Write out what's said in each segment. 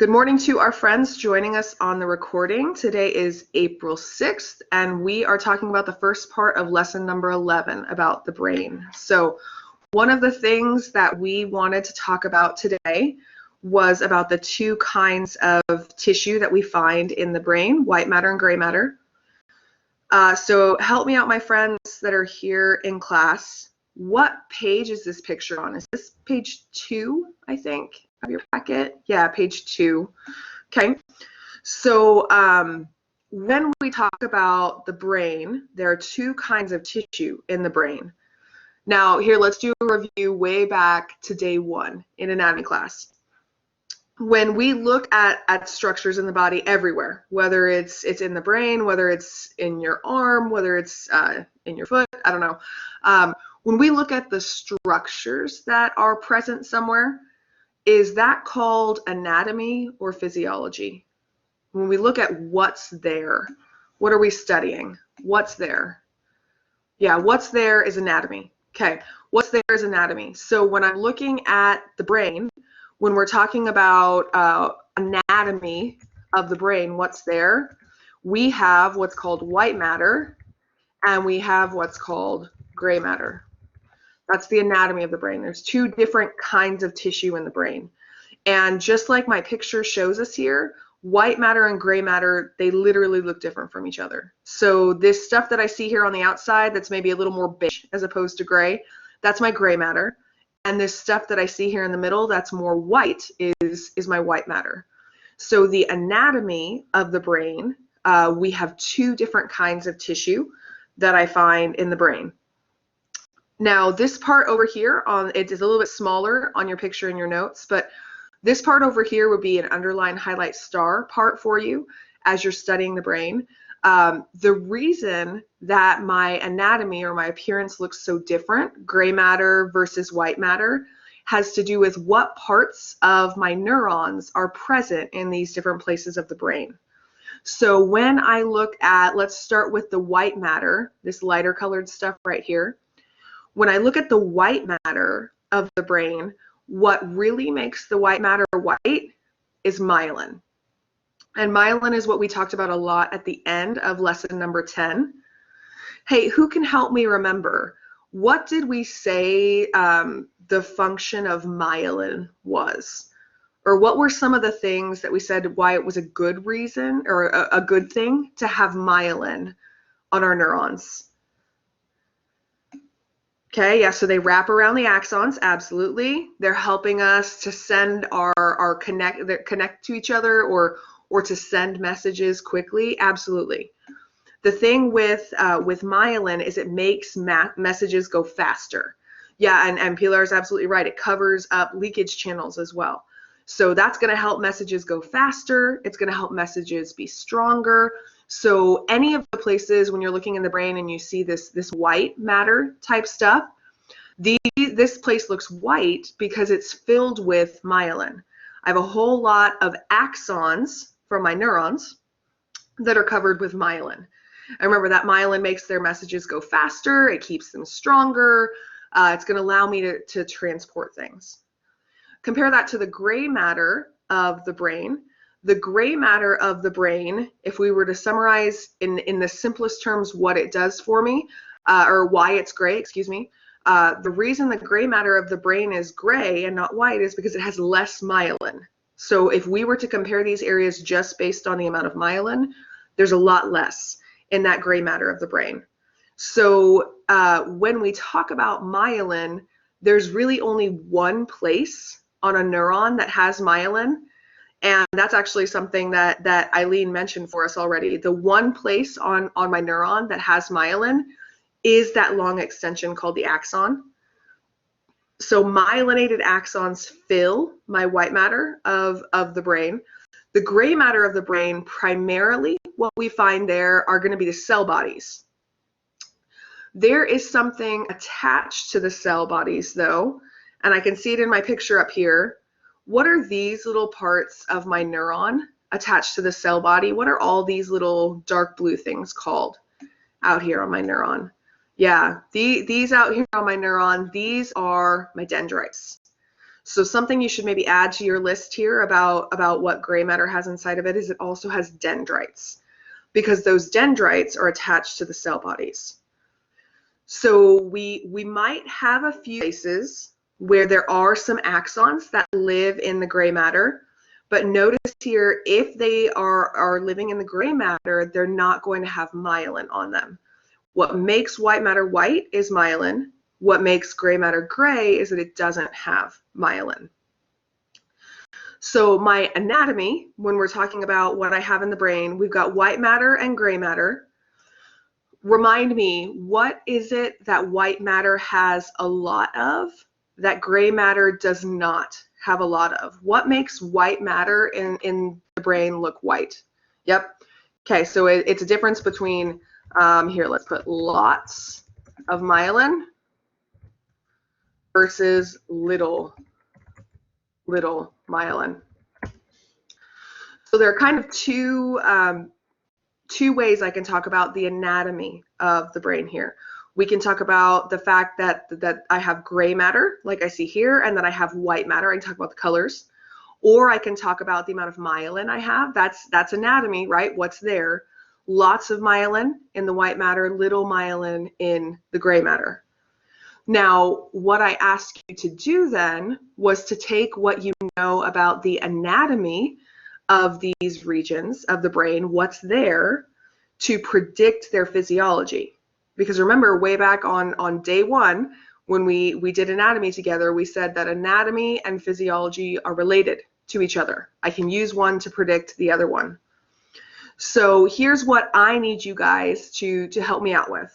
Good morning to our friends joining us on the recording. Today is April 6th, and we are talking about the first part of lesson number 11 about the brain. So one of the things that we wanted to talk about today was about the two kinds of tissue that we find in the brain, white matter and gray matter. So help me out, my friends that are here in class. What page is this picture on? Is this page 2, I think, of your packet? Yeah, page 2. Okay. So when we talk about the brain, there are two kinds of tissue in the brain. Now, here, let's do a review way back to day 1 in anatomy class. When we look at structures in the body everywhere, whether it's in the brain, whether it's in your arm, whether it's in your foot, I don't know. When we look at the structures that are present somewhere, is that called anatomy or physiology? When we look at what's there, what are we studying? What's there? Yeah, what's there is anatomy. Okay, what's there is anatomy. So when I'm looking at the brain, when we're talking about anatomy of the brain, what's there? We have what's called white matter, and we have what's called gray matter. That's the anatomy of the brain. There's two different kinds of tissue in the brain. And just like my picture shows us here, white matter and gray matter, they literally look different from each other. So this stuff that I see here on the outside that's maybe a little more beige as opposed to gray, that's my gray matter. And this stuff that I see here in the middle that's more white is my white matter. So the anatomy of the brain, we have two different kinds of tissue that I find in the brain. Now, this part over here, it is a little bit smaller on your picture in your notes, but this part over here would be an underline highlight star part for you as you're studying the brain. The reason that my anatomy or my appearance looks so different, gray matter versus white matter, has to do with what parts of my neurons are present in these different places of the brain. So when I look at, let's start with the white matter, this lighter colored stuff right here. When I look at the white matter of the brain, what really makes the white matter white is myelin. And myelin is what we talked about a lot at the end of lesson number 10. Hey, who can help me remember? What did we say the function of myelin was? Or what were some of the things that we said why it was a good reason or a good thing to have myelin on our neurons? Okay, yeah, so they wrap around the axons, absolutely. They're helping us to send our connect to each other or to send messages quickly, absolutely. The thing with myelin is it makes messages go faster. Yeah, and Pilar is absolutely right. It covers up leakage channels as well. So that's going to help messages go faster. It's going to help messages be stronger. So any of the places when you're looking in the brain and you see this white matter type stuff, this place looks white because it's filled with myelin. I have a whole lot of axons from my neurons that are covered with myelin. And remember that myelin makes their messages go faster. It keeps them stronger. It's going to allow me to transport things. Compare that to the gray matter of the brain. The gray matter of the brain, if we were to summarize in the simplest terms what it does for me, or why it's gray, excuse me, the reason the gray matter of the brain is gray and not white is because it has less myelin. So if we were to compare these areas just based on the amount of myelin, there's a lot less in that gray matter of the brain. So when we talk about myelin, there's really only one place on a neuron that has myelin. And that's actually something that Eileen mentioned for us already. The one place on my neuron that has myelin is that long extension called the axon. So myelinated axons fill my white matter of the brain. The gray matter of the brain, primarily what we find there are going to be the cell bodies. There is something attached to the cell bodies though, and I can see it in my picture up here. What are these little parts of my neuron attached to the cell body? What are all these little dark blue things called out here on my neuron? Yeah, these out here on my neuron, these are my dendrites. So something you should maybe add to your list here about what gray matter has inside of it is it also has dendrites, because those dendrites are attached to the cell bodies. So we might have a few places where there are some axons that live in the gray matter, but notice here, if they are living in the gray matter, they're not going to have myelin on them. What makes white matter white is myelin. What makes gray matter gray is that it doesn't have myelin. So my anatomy, when we're talking about what I have in the brain, we've got white matter and gray matter. Remind me, what is it that white matter has a lot of that gray matter does not have a lot of? What makes white matter in the brain look white? Yep. Okay, so it's a difference between, here, let's put lots of myelin versus little myelin. So there are kind of two ways I can talk about the anatomy of the brain here. We can talk about the fact that I have gray matter, like I see here, and that I have white matter. I can talk about the colors. Or I can talk about the amount of myelin I have. That's anatomy, right? What's there? Lots of myelin in the white matter, little myelin in the gray matter. Now, what I asked you to do then was to take what you know about the anatomy of these regions of the brain, what's there, to predict their physiology. Because remember, way back on day one, when we did anatomy together, we said that anatomy and physiology are related to each other. I can use one to predict the other one. So here's what I need you guys to help me out with.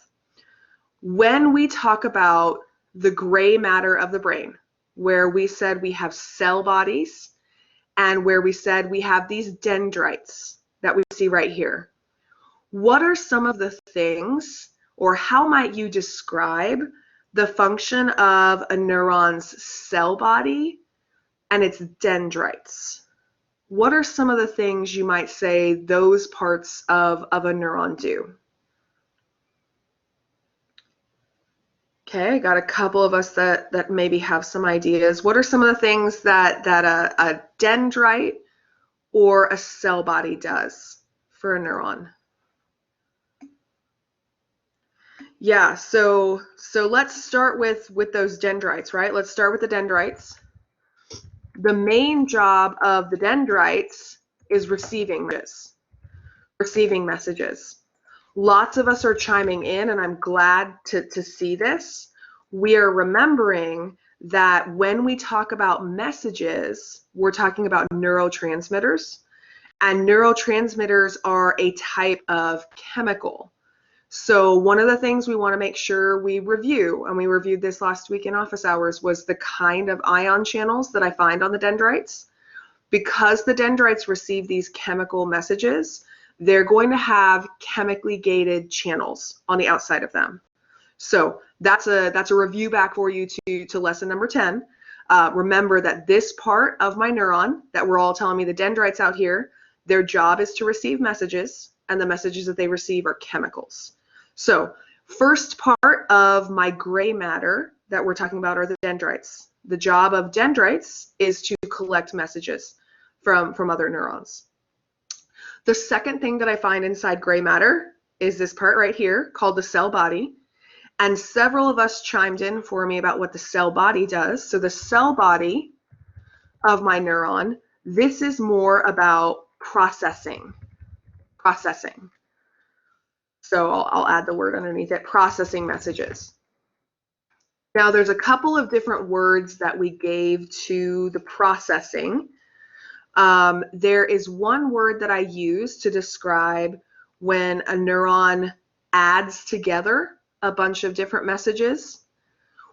When we talk about the gray matter of the brain, where we said we have cell bodies and where we said we have these dendrites that we see right here, what are some of the things, or how might you describe the function of a neuron's cell body and its dendrites? What are some of the things you might say those parts of a neuron do? Okay, I got a couple of us that maybe have some ideas. What are some of the things that a dendrite or a cell body does for a neuron? Yeah, so let's start with those dendrites, right? Let's start with the dendrites. The main job of the dendrites is receiving messages. Lots of us are chiming in, and I'm glad to see this. We are remembering that when we talk about messages, we're talking about neurotransmitters, and neurotransmitters are a type of chemical. So one of the things we want to make sure we review, and we reviewed this last week in office hours, was the kind of ion channels that I find on the dendrites. Because the dendrites receive these chemical messages, they're going to have chemically gated channels on the outside of them. So that's a review back for you to lesson number 10. Remember that this part of my neuron that we're all telling me, the dendrites out here, their job is to receive messages, and the messages that they receive are chemicals. So first part of my gray matter that we're talking about are the dendrites. The job of dendrites is to collect messages from other neurons. The second thing that I find inside gray matter is this part right here called the cell body. And several of us chimed in for me about what the cell body does. So the cell body of my neuron, this is more about processing. So I'll add the word underneath it, processing messages. Now there's a couple of different words that we gave to the processing. There is one word that I use to describe when a neuron adds together a bunch of different messages.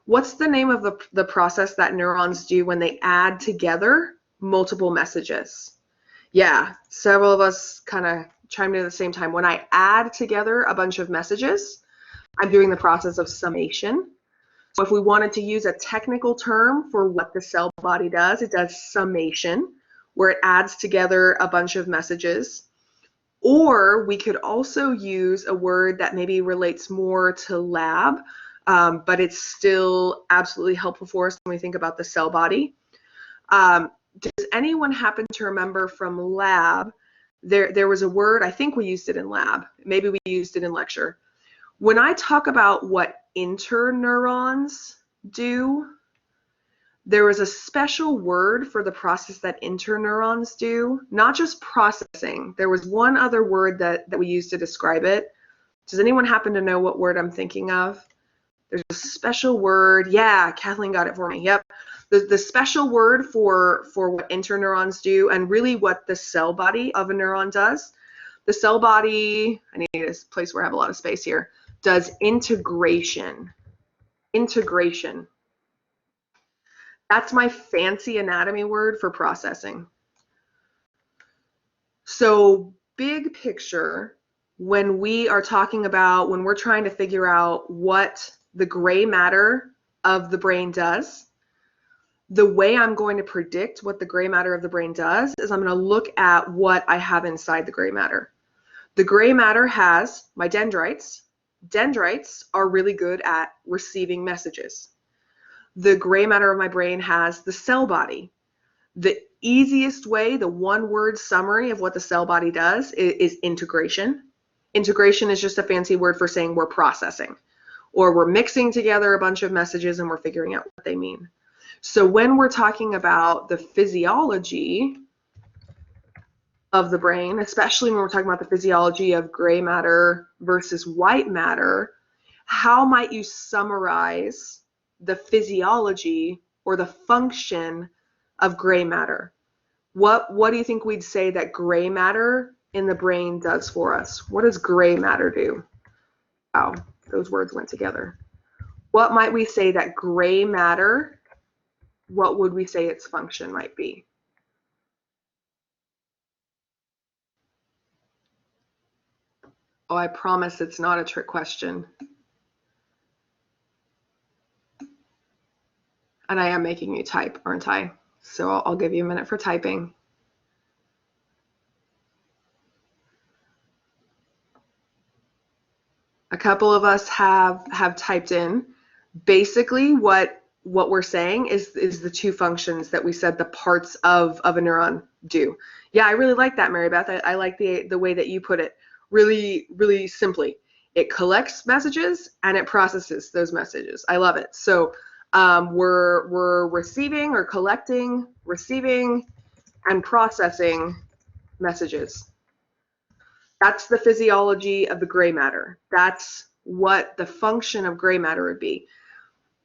What's the name of the process that neurons do when they add together multiple messages? Yeah, several of us kind of chimed in at the same time. When I add together a bunch of messages, I'm doing the process of summation. So if we wanted to use a technical term for what the cell body does, it does summation, where it adds together a bunch of messages. Or we could also use a word that maybe relates more to lab, but it's still absolutely helpful for us when we think about the cell body. Does anyone happen to remember from lab, there was a word, I think we used it in lab, maybe we used it in lecture. When I talk about what interneurons do, there was a special word for the process that interneurons do, not just processing. There was one other word that we used to describe it. Does anyone happen to know what word I'm thinking of? There's a special word. Yeah, Kathleen got it for me. Yep. The special word for what interneurons do and really what the cell body of a neuron does. The cell body, I need a place where I have a lot of space here, does integration. Integration. That's my fancy anatomy word for processing. So big picture, when we are talking about, when we're trying to figure out what the gray matter of the brain does, the way I'm going to predict what the gray matter of the brain does is I'm going to look at what I have inside the gray matter. The gray matter has my dendrites. Dendrites are really good at receiving messages. The gray matter of my brain has the cell body. The easiest way, the one-word summary of what the cell body does is integration. Integration is just a fancy word for saying we're processing, or we're mixing together a bunch of messages and we're figuring out what they mean. So when we're talking about the physiology of the brain, especially when we're talking about the physiology of gray matter versus white matter, how might you summarize the physiology or the function of gray matter? What do you think we'd say that gray matter in the brain does for us? What does gray matter do? Wow, those words went together. What might we say that gray matter, what would we say its function might be? Oh, I promise it's not a trick question. And I am making you type, aren't I? So I'll give you a minute for typing. A couple of us have typed in. Basically, what we're saying is the two functions that we said the parts of a neuron do. Yeah, I really like that, Mary Beth. I like the way that you put it. Really, really simply. It collects messages and it processes those messages. I love it. So we're receiving or collecting, receiving, and processing messages. That's the physiology of the gray matter. That's what the function of gray matter would be.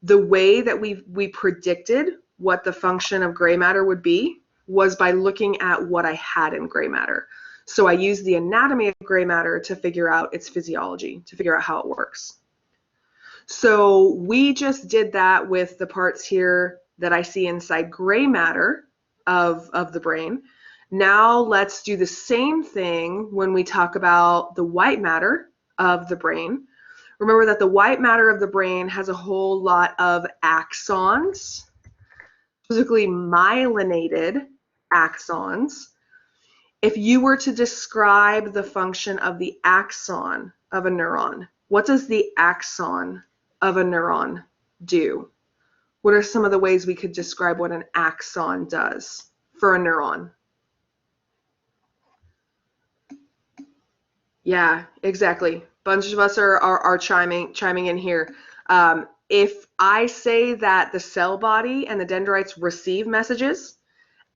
The way that we predicted what the function of gray matter would be was by looking at what I had in gray matter. So I used the anatomy of gray matter to figure out its physiology, to figure out how it works. So we just did that with the parts here that I see inside gray matter of the brain. Now let's do the same thing when we talk about the white matter of the brain. Remember that the white matter of the brain has a whole lot of axons, specifically myelinated axons. If you were to describe the function of the axon of a neuron, what does the axon of a neuron do? What are some of the ways we could describe what an axon does for a neuron? Yeah, exactly. Bunch of us are chiming in here. If I say that the cell body and the dendrites receive messages,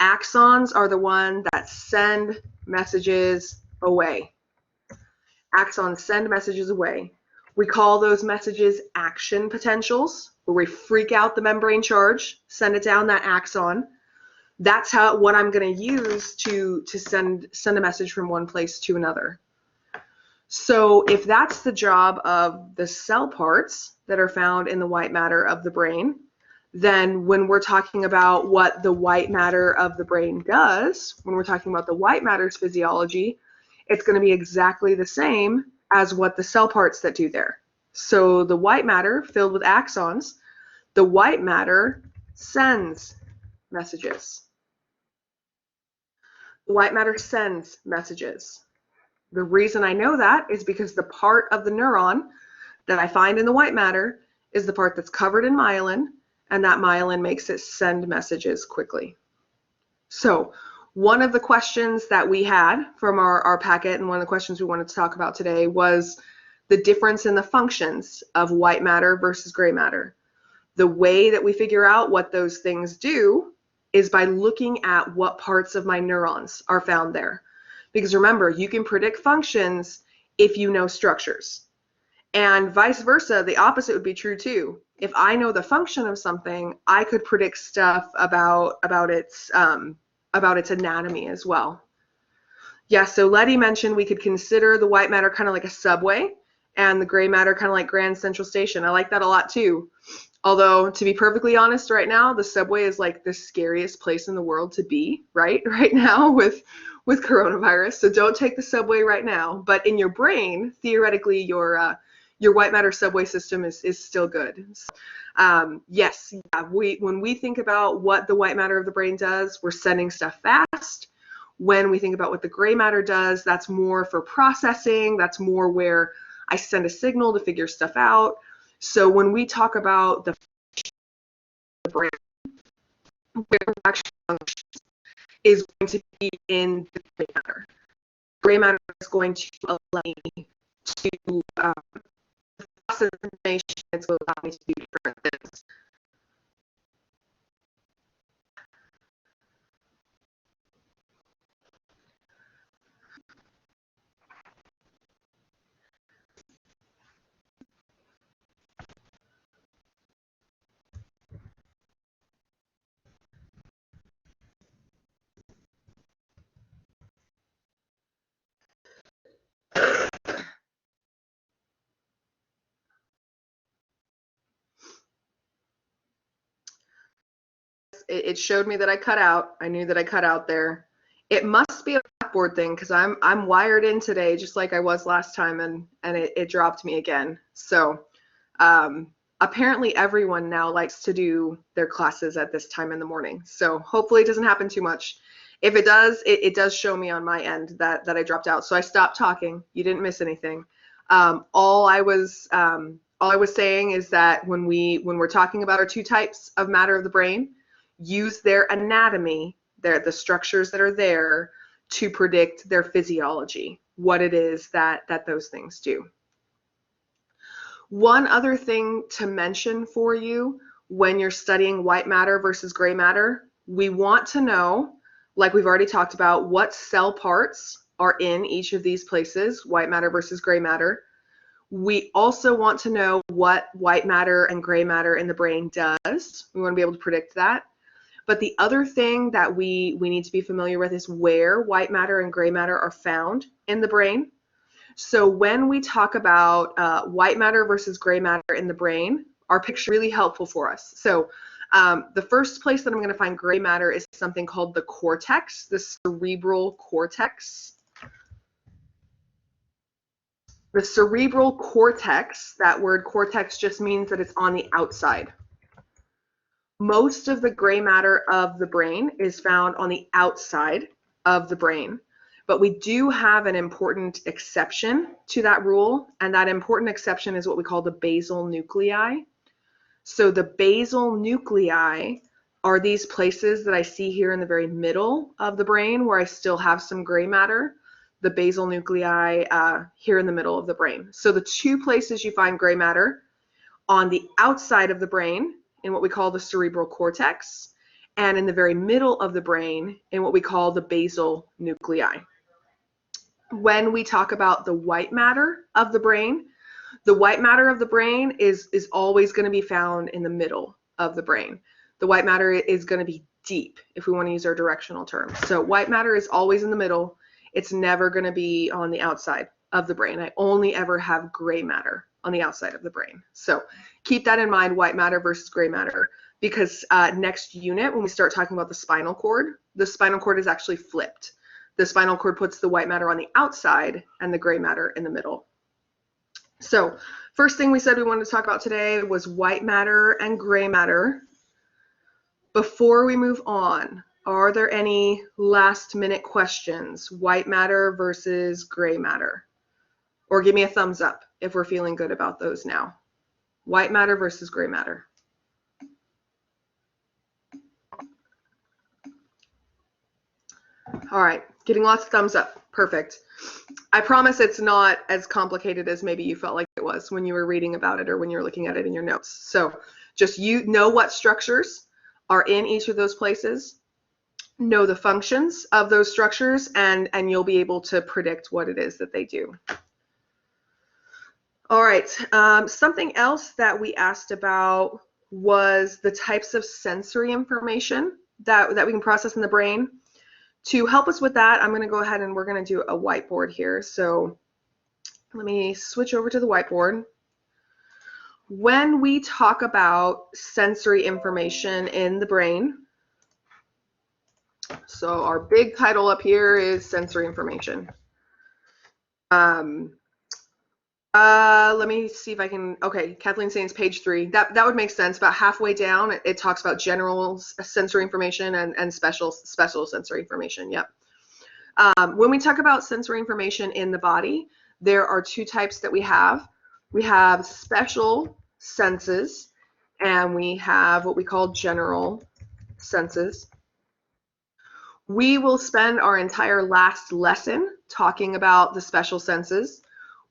axons are the ones that send messages away. Axons send messages away. We call those messages action potentials, where we freak out the membrane charge, send it down that axon. That's what I'm going to use to send a message from one place to another. So if that's the job of the cell parts that are found in the white matter of the brain, then when we're talking about what the white matter of the brain does, when we're talking about the white matter's physiology, it's going to be exactly the same as what the cell parts that do there. So the white matter filled with axons, the white matter sends messages. The white matter sends messages. The reason I know that is because the part of the neuron that I find in the white matter is the part that's covered in myelin, and that myelin makes it send messages quickly. So one of the questions that we had from our packet, and one of the questions we wanted to talk about today, was the difference in the functions of white matter versus gray matter. The way that we figure out what those things do is by looking at what parts of my neurons are found there. Because remember, you can predict functions if you know structures. And vice versa, the opposite would be true too. If I know the function of something, I could predict stuff about its anatomy as well. Yeah, so Letty mentioned we could consider the white matter kind of like a subway and the gray matter kind of like Grand Central Station. I like that a lot too. Although, to be perfectly honest, right now, the subway is like the scariest place in the world to be, right now with coronavirus. So don't take the subway right now. But in your brain, theoretically, your white matter subway system is still good. So, yes, yeah, when we think about what the white matter of the brain does, we're sending stuff fast. When we think about what the gray matter does, that's more for processing. That's more where I send a signal to figure stuff out. So when we talk about the brain, where actually functions is going to be in the gray matter. Gray matter is going to allow me to process information. It's going to allow me to do different things. It showed me that I cut out. I knew that I cut out there. It must be a blackboard thing because I'm wired in today just like I was last time, and it dropped me again. So apparently everyone now likes to do their classes at this time in the morning. So hopefully it doesn't happen too much. If it does, it does show me on my end that I dropped out. So I stopped talking. You didn't miss anything. All I was saying is that when we're talking about our two types of matter of the brain, use their anatomy, the structures that are there, to predict their physiology, what it is that those things do. One other thing to mention for you when you're studying white matter versus gray matter, we want to know, like we've already talked about, what cell parts are in each of these places, white matter versus gray matter. We also want to know what white matter and gray matter in the brain does. We want to be able to predict that. But the other thing that we need to be familiar with is where white matter and gray matter are found in the brain. So when we talk about white matter versus gray matter in the brain, our picture is really helpful for us. So the first place that I'm going to find gray matter is something called the cortex, the cerebral cortex. The cerebral cortex, that word cortex just means that it's on the outside. Most of the gray matter of the brain is found on the outside of the brain, but we do have an important exception to that rule, and that important exception is what we call the basal nuclei. So the basal nuclei are these places that I see here in the very middle of the brain where I still have some gray matter, the basal nuclei here in the middle of the brain. So the two places you find gray matter, on the outside of the brain, in what we call the cerebral cortex, and in the very middle of the brain in what we call the basal nuclei. When we talk about the white matter of the brain, the white matter of the brain is always going to be found in the middle of the brain. The white matter is going to be deep, if we want to use our directional terms. So white matter is always in the middle. It's never going to be on the outside of the brain. I only ever have gray matter on the outside of the brain. So keep that in mind, white matter versus gray matter, because next unit, when we start talking about the spinal cord is actually flipped. The spinal cord puts the white matter on the outside and the gray matter in the middle. So first thing we said we wanted to talk about today was white matter and gray matter. Before we move on, are there any last minute questions? White matter versus gray matter? Or give me a thumbs up if we're feeling good about those now. White matter versus gray matter. All right, getting lots of thumbs up. Perfect. I promise it's not as complicated as maybe you felt like it was when you were reading about it or when you were looking at it in your notes. So just you know what structures are in each of those places, know the functions of those structures, and you'll be able to predict what it is that they do. All right, something else that we asked about was the types of sensory information that we can process in the brain. To help us with that, I'm going to go ahead and we're going to do a whiteboard here. So let me switch over to the whiteboard. When we talk about sensory information in the brain, so our big title up here is sensory information. Let me see if I can, okay, Kathleen's saying it's page 3. That would make sense. About halfway down, it talks about general sensory information and special sensory information. Yep. When we talk about sensory information in the body, there are 2 types that we have. We have special senses, and we have what we call general senses. We will spend our entire last lesson talking about the special senses.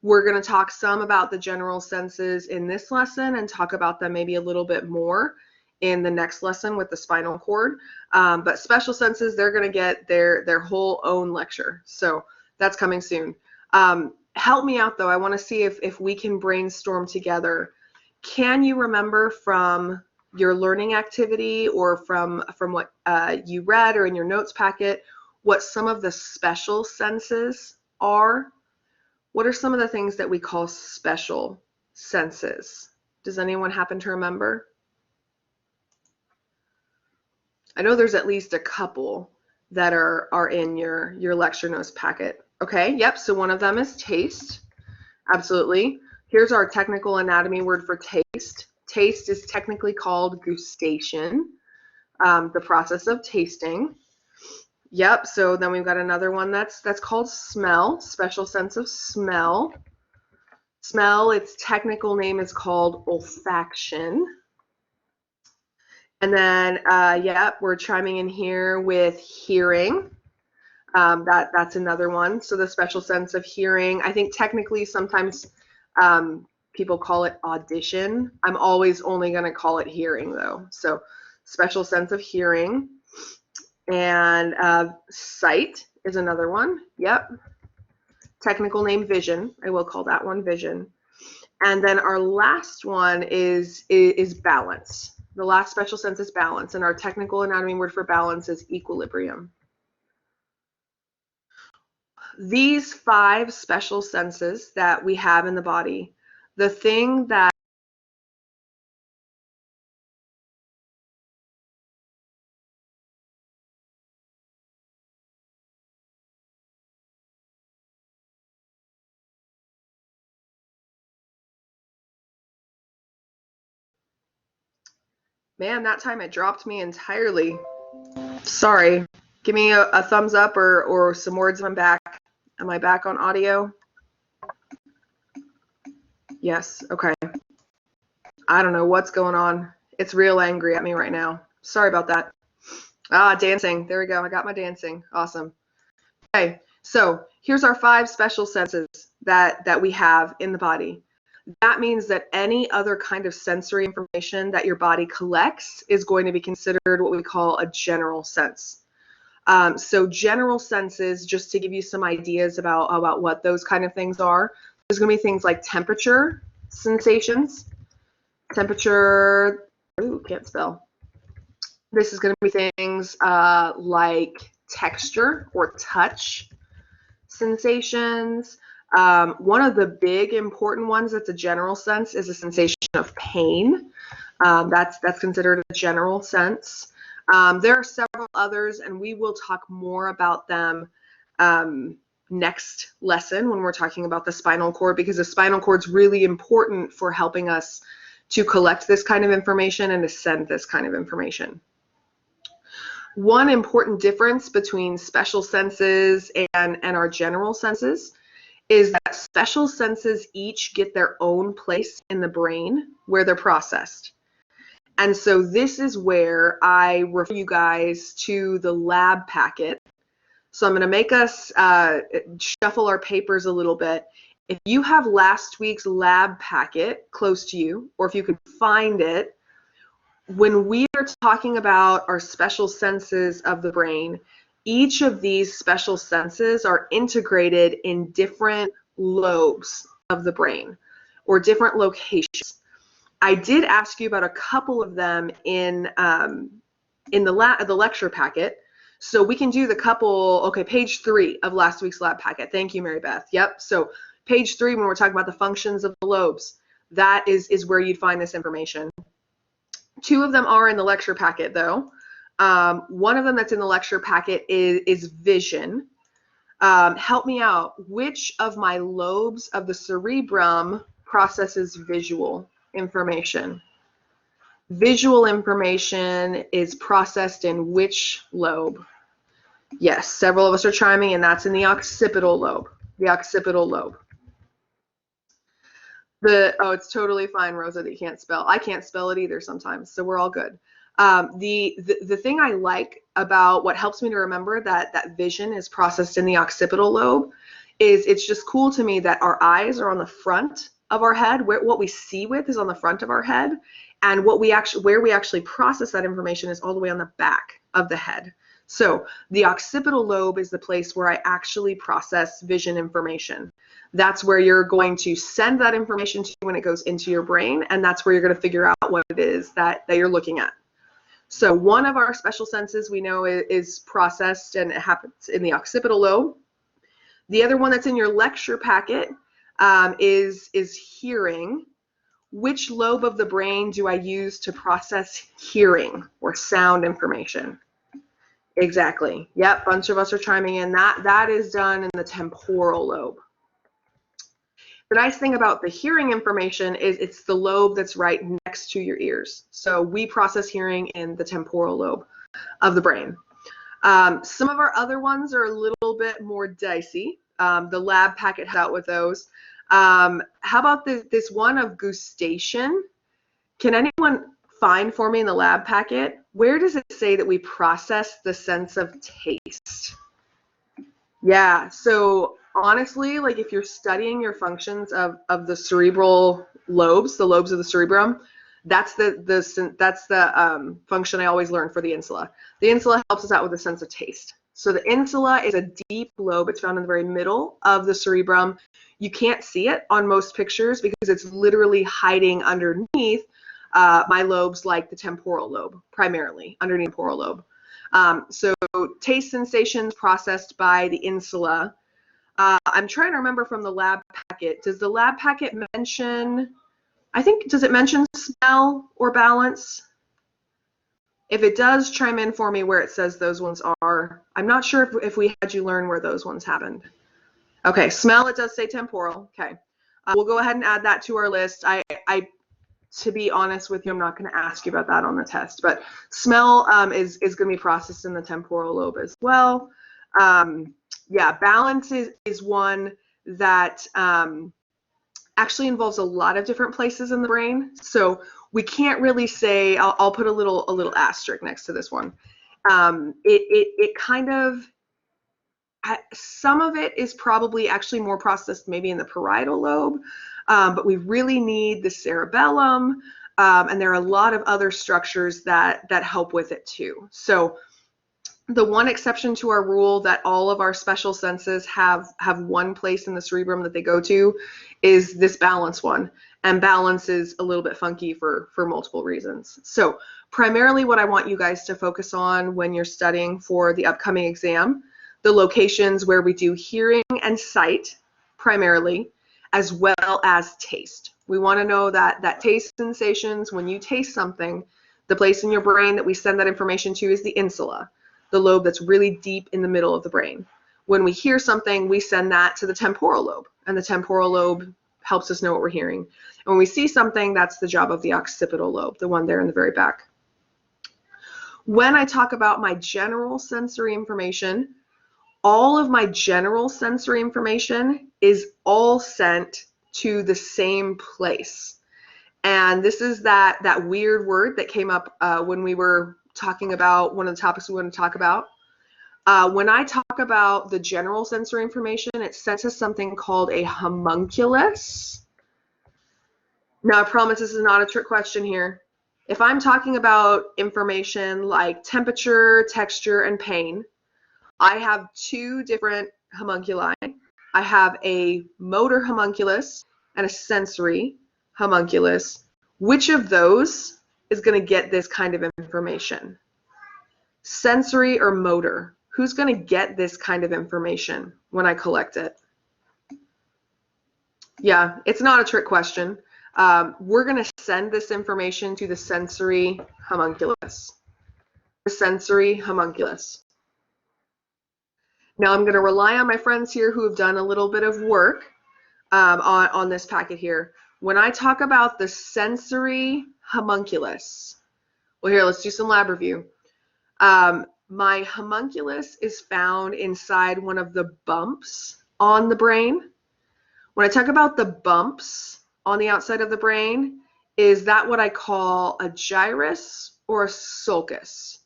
We're going to talk some about the general senses in this lesson and talk about them maybe a little bit more in the next lesson with the spinal cord. But special senses, they're going to get their whole own lecture. So that's coming soon. Help me out though. I want to see if we can brainstorm together. Can you remember from your learning activity or from what you read or in your notes packet what some of the special senses are? What are some of the things that we call special senses? Does anyone happen to remember? I know there's at least a couple that are in your lecture notes packet. Okay, yep, so one of them is taste. Absolutely. Here's our technical anatomy word for taste. Taste is technically called gustation, the process of tasting. Yep, so then we've got another one that's called smell, special sense of smell. Smell, its technical name is called olfaction. And then, yeah, we're chiming in here with hearing. That's another one. So the special sense of hearing, I think technically sometimes people call it audition. I'm always only going to call it hearing though. So special sense of hearing. And sight is another one. Yep. Technical name vision. I will call that one vision. And then our last one is balance. The last special sense is balance, and our technical anatomy word for balance is equilibrium. These 5 special senses that we have in the body, the thing that man, that time it dropped me entirely. Sorry. Give me a thumbs up or some words if I'm back. Am I back on audio? Yes, okay. I don't know what's going on. It's real angry at me right now. Sorry about that. Ah, dancing. There we go. I got my dancing. Awesome. Okay, so here's our 5 special senses that we have in the body. That means that any other kind of sensory information that your body collects is going to be considered what we call a general sense. So general senses, just to give you some ideas about what those kind of things are, there's going to be things like temperature sensations. Temperature, ooh, can't spell. This is going to be things like texture or touch sensations. One of the big important ones that's a general sense is a sensation of pain. That's considered a general sense. There are several others, and we will talk more about them next lesson when we're talking about the spinal cord, because the spinal cord is really important for helping us to collect this kind of information and to send this kind of information. One important difference between special senses and our general senses is that special senses each get their own place in the brain where they're processed. And so this is where I refer you guys to the lab packet So I'm going to make us shuffle our papers a little bit. If you have last week's lab packet close to you, or if you can find it, when we are talking about our special senses of the brain, each of these special senses are integrated in different lobes of the brain or different locations. I did ask you about a couple of them in the lecture packet, so we can do the couple. Okay, page 3 of last week's lab packet. Thank you, Mary Beth. Yep. So page 3, when we're talking about the functions of the lobes, that is where you'd find this information. 2 of them are in the lecture packet, though. One of them that's in the lecture packet is vision. Help me out. Which of my lobes of the cerebrum processes visual information? Visual information is processed in which lobe? Yes, several of us are chiming, and that's in the occipital lobe. The occipital lobe. Oh, it's totally fine, Rosa, that you can't spell. I can't spell it either sometimes, so we're all good. The thing I like about what helps me to remember that vision is processed in the occipital lobe is it's just cool to me that our eyes are on the front of our head. What we see with is on the front of our head, and where we actually process that information is all the way on the back of the head. So the occipital lobe is the place where I actually process vision information. That's where you're going to send that information to when it goes into your brain, and that's where you're going to figure out what it is that you're looking at. So one of our special senses we know is processed, and it happens in the occipital lobe. The other one that's in your lecture packet is hearing. Which lobe of the brain do I use to process hearing or sound information? Exactly. Yep, bunch of us are chiming in. That is done in the temporal lobe. The nice thing about the hearing information is it's the lobe that's right next to your ears. So we process hearing in the temporal lobe of the brain. Some of our other ones are a little bit more dicey. The lab packet has out with those. How about this one of gustation? Can anyone find for me in the lab packet, where does it say that we process the sense of taste? Yeah, so honestly, like if you're studying your functions of the cerebral lobes, the lobes of the cerebrum, that's the function I always learn for the insula. The insula helps us out with the sense of taste. So the insula is a deep lobe. It's found in the very middle of the cerebrum. You can't see it on most pictures because it's literally hiding underneath my lobes, like the temporal lobe, primarily underneath the temporal lobe. So taste sensations processed by the insula. I'm trying to remember from the lab packet. Does the lab packet mention, does it mention smell or balance? If it does, chime in for me where it says those ones are. I'm not sure if we had you learn where those ones happened. Okay, smell, it does say temporal. Okay, we'll go ahead and add that to our list. To be honest with you, I'm not going to ask you about that on the test, but smell is going to be processed in the temporal lobe as well. Yeah, balance is one that actually involves a lot of different places in the brain. So we can't really say, I'll put a little asterisk next to this one. It kind of, some of it is probably actually more processed maybe in the parietal lobe, but we really need the cerebellum, and there are a lot of other structures that help with it too. So the one exception to our rule that all of our special senses have one place in the cerebrum that they go to is this balance one. And balance is a little bit funky for multiple reasons. So primarily what I want you guys to focus on when you're studying for the upcoming exam, the locations where we do hearing and sight primarily, as well as taste. We want to know that taste sensations, when you taste something, the place in your brain that we send that information to is the insula, the lobe that's really deep in the middle of the brain. When we hear something, we send that to the temporal lobe, and the temporal lobe helps us know what we're hearing. And when we see something, that's the job of the occipital lobe, the one there in the very back. When I talk about my general sensory information, all of my general sensory information is all sent to the same place. And this is that weird word that came up when we were talking about one of the topics we want to talk about. When I talk about the general sensory information, it sends us something called a homunculus. Now, I promise this is not a trick question here. If I'm talking about information like temperature, texture, and pain, I have two different homunculi. I have a motor homunculus and a sensory homunculus. Which of those is going to get this kind of information? Sensory or motor? Who's going to get this kind of information when I collect it? Yeah, it's not a trick question. We're going to send this information to the sensory homunculus. The sensory homunculus. Now I'm going to rely on my friends here who have done a little bit of work on this packet here. When I talk about the sensory homunculus, well, here, let's do some lab review. My homunculus is found inside one of the bumps on the brain. When I talk about the bumps on the outside of the brain, is that what I call a gyrus or a sulcus?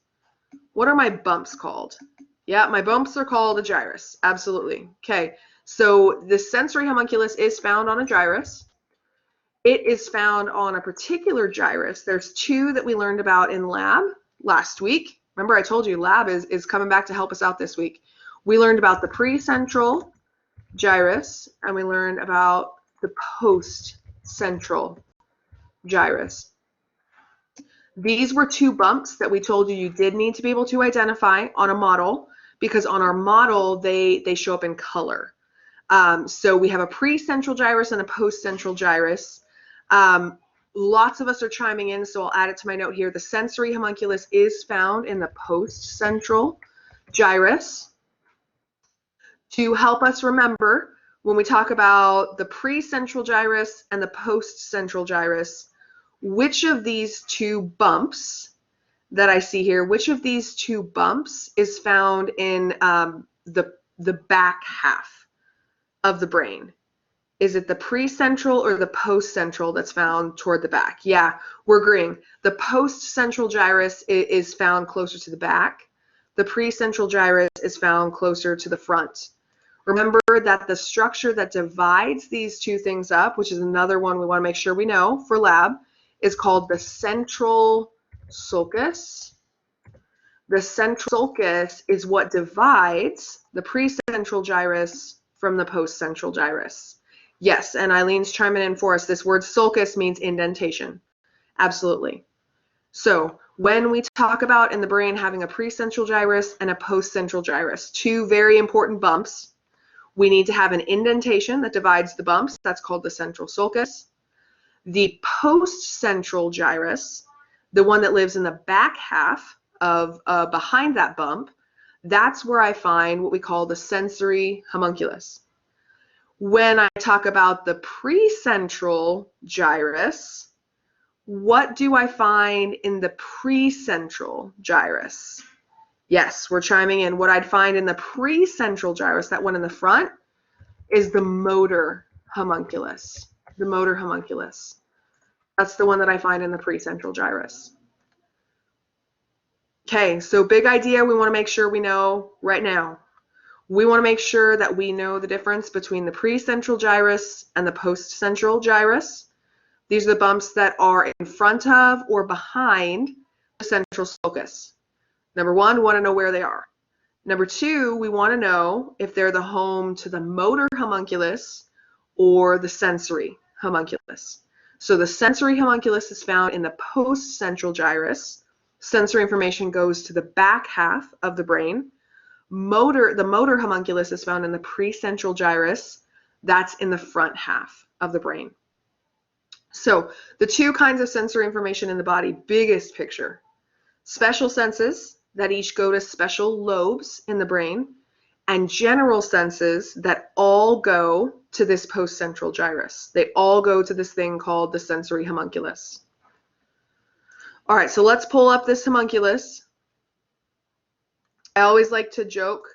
What are my bumps called? Yeah, my bumps are called a gyrus. Absolutely. Okay, so the sensory homunculus is found on a gyrus. It is found on a particular gyrus. There's two that we learned about in lab last week. Remember, I told you lab is coming back to help us out this week. We learned about the precentral gyrus, and we learned about the postcentral gyrus. These were two bumps that we told you did need to be able to identify on a model, because on our model, they show up in color. So we have a precentral gyrus and a postcentral gyrus. Lots of us are chiming in, so I'll add it to my note here. The sensory homunculus is found in the postcentral gyrus. To help us remember, when we talk about the precentral gyrus and the postcentral gyrus, which of these two bumps that I see here, which of these two bumps is found in the back half of the brain? Is it the precentral or the postcentral that's found toward the back? Yeah, we're agreeing. The postcentral gyrus is found closer to the back. The precentral gyrus is found closer to the front. Remember that the structure that divides these two things up, which is another one we want to make sure we know for lab, is called the central sulcus. The central sulcus is what divides the precentral gyrus from the postcentral gyrus. Yes, and Eileen's chiming in for us. This word sulcus means indentation. Absolutely. So when we talk about in the brain having a precentral gyrus and a postcentral gyrus, two very important bumps, we need to have an indentation that divides the bumps. That's called the central sulcus. The postcentral gyrus, the one that lives in the back half of behind that bump, that's where I find what we call the sensory homunculus. When I talk about the precentral gyrus, what do I find in the precentral gyrus? Yes, we're chiming in. What I'd find in the precentral gyrus, that one in the front, is the motor homunculus. The motor homunculus. That's the one that I find in the precentral gyrus. Okay, so big idea we want to make sure we know right now. We want to make sure that we know the difference between the precentral gyrus and the postcentral gyrus. These are the bumps that are in front of or behind the central sulcus. Number one, we want to know where they are. Number two, we want to know if they're the home to the motor homunculus or the sensory homunculus. So the sensory homunculus is found in the postcentral gyrus. Sensory information goes to the back half of the brain. The motor homunculus is found in the precentral gyrus. That's in the front half of the brain. So the two kinds of sensory information in the body, biggest picture. Special senses that each go to special lobes in the brain, and general senses that all go to this postcentral gyrus. They all go to this thing called the sensory homunculus. All right, so let's pull up this homunculus. I always like to joke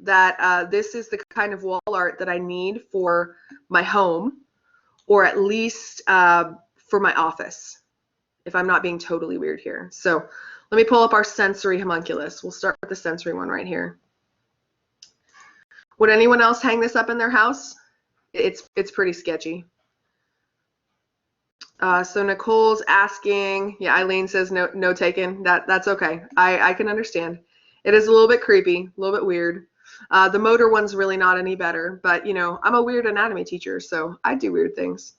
that this is the kind of wall art that I need for my home, or at least for my office, if I'm not being totally weird here. So let me pull up our sensory homunculus. We'll start with the sensory one right here. Would anyone else hang this up in their house? It's pretty sketchy. So Nicole's asking, yeah, Eileen says no taken. That's okay. I can understand. It is a little bit creepy, a little bit weird. The motor one's really not any better, but you know, I'm a weird anatomy teacher, so I do weird things.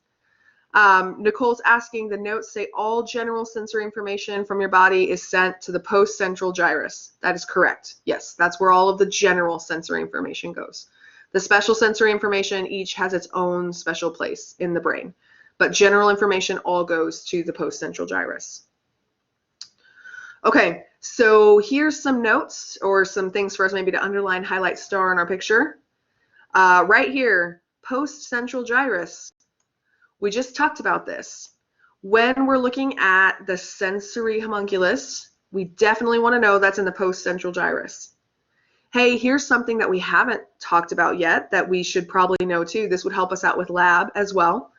Nicole's asking, the notes say all general sensory information from your body is sent to the post-central gyrus. That is correct. Yes, that's where all of the general sensory information goes. The special sensory information each has its own special place in the brain, but general information all goes to the post-central gyrus. Okay, so here's some notes or some things for us maybe to underline, highlight, star in our picture. Right here, post-central gyrus. We just talked about this. When we're looking at the sensory homunculus, we definitely want to know that's in the post-central gyrus. Hey, here's something that we haven't talked about yet that we should probably know too. This would help us out with lab as well.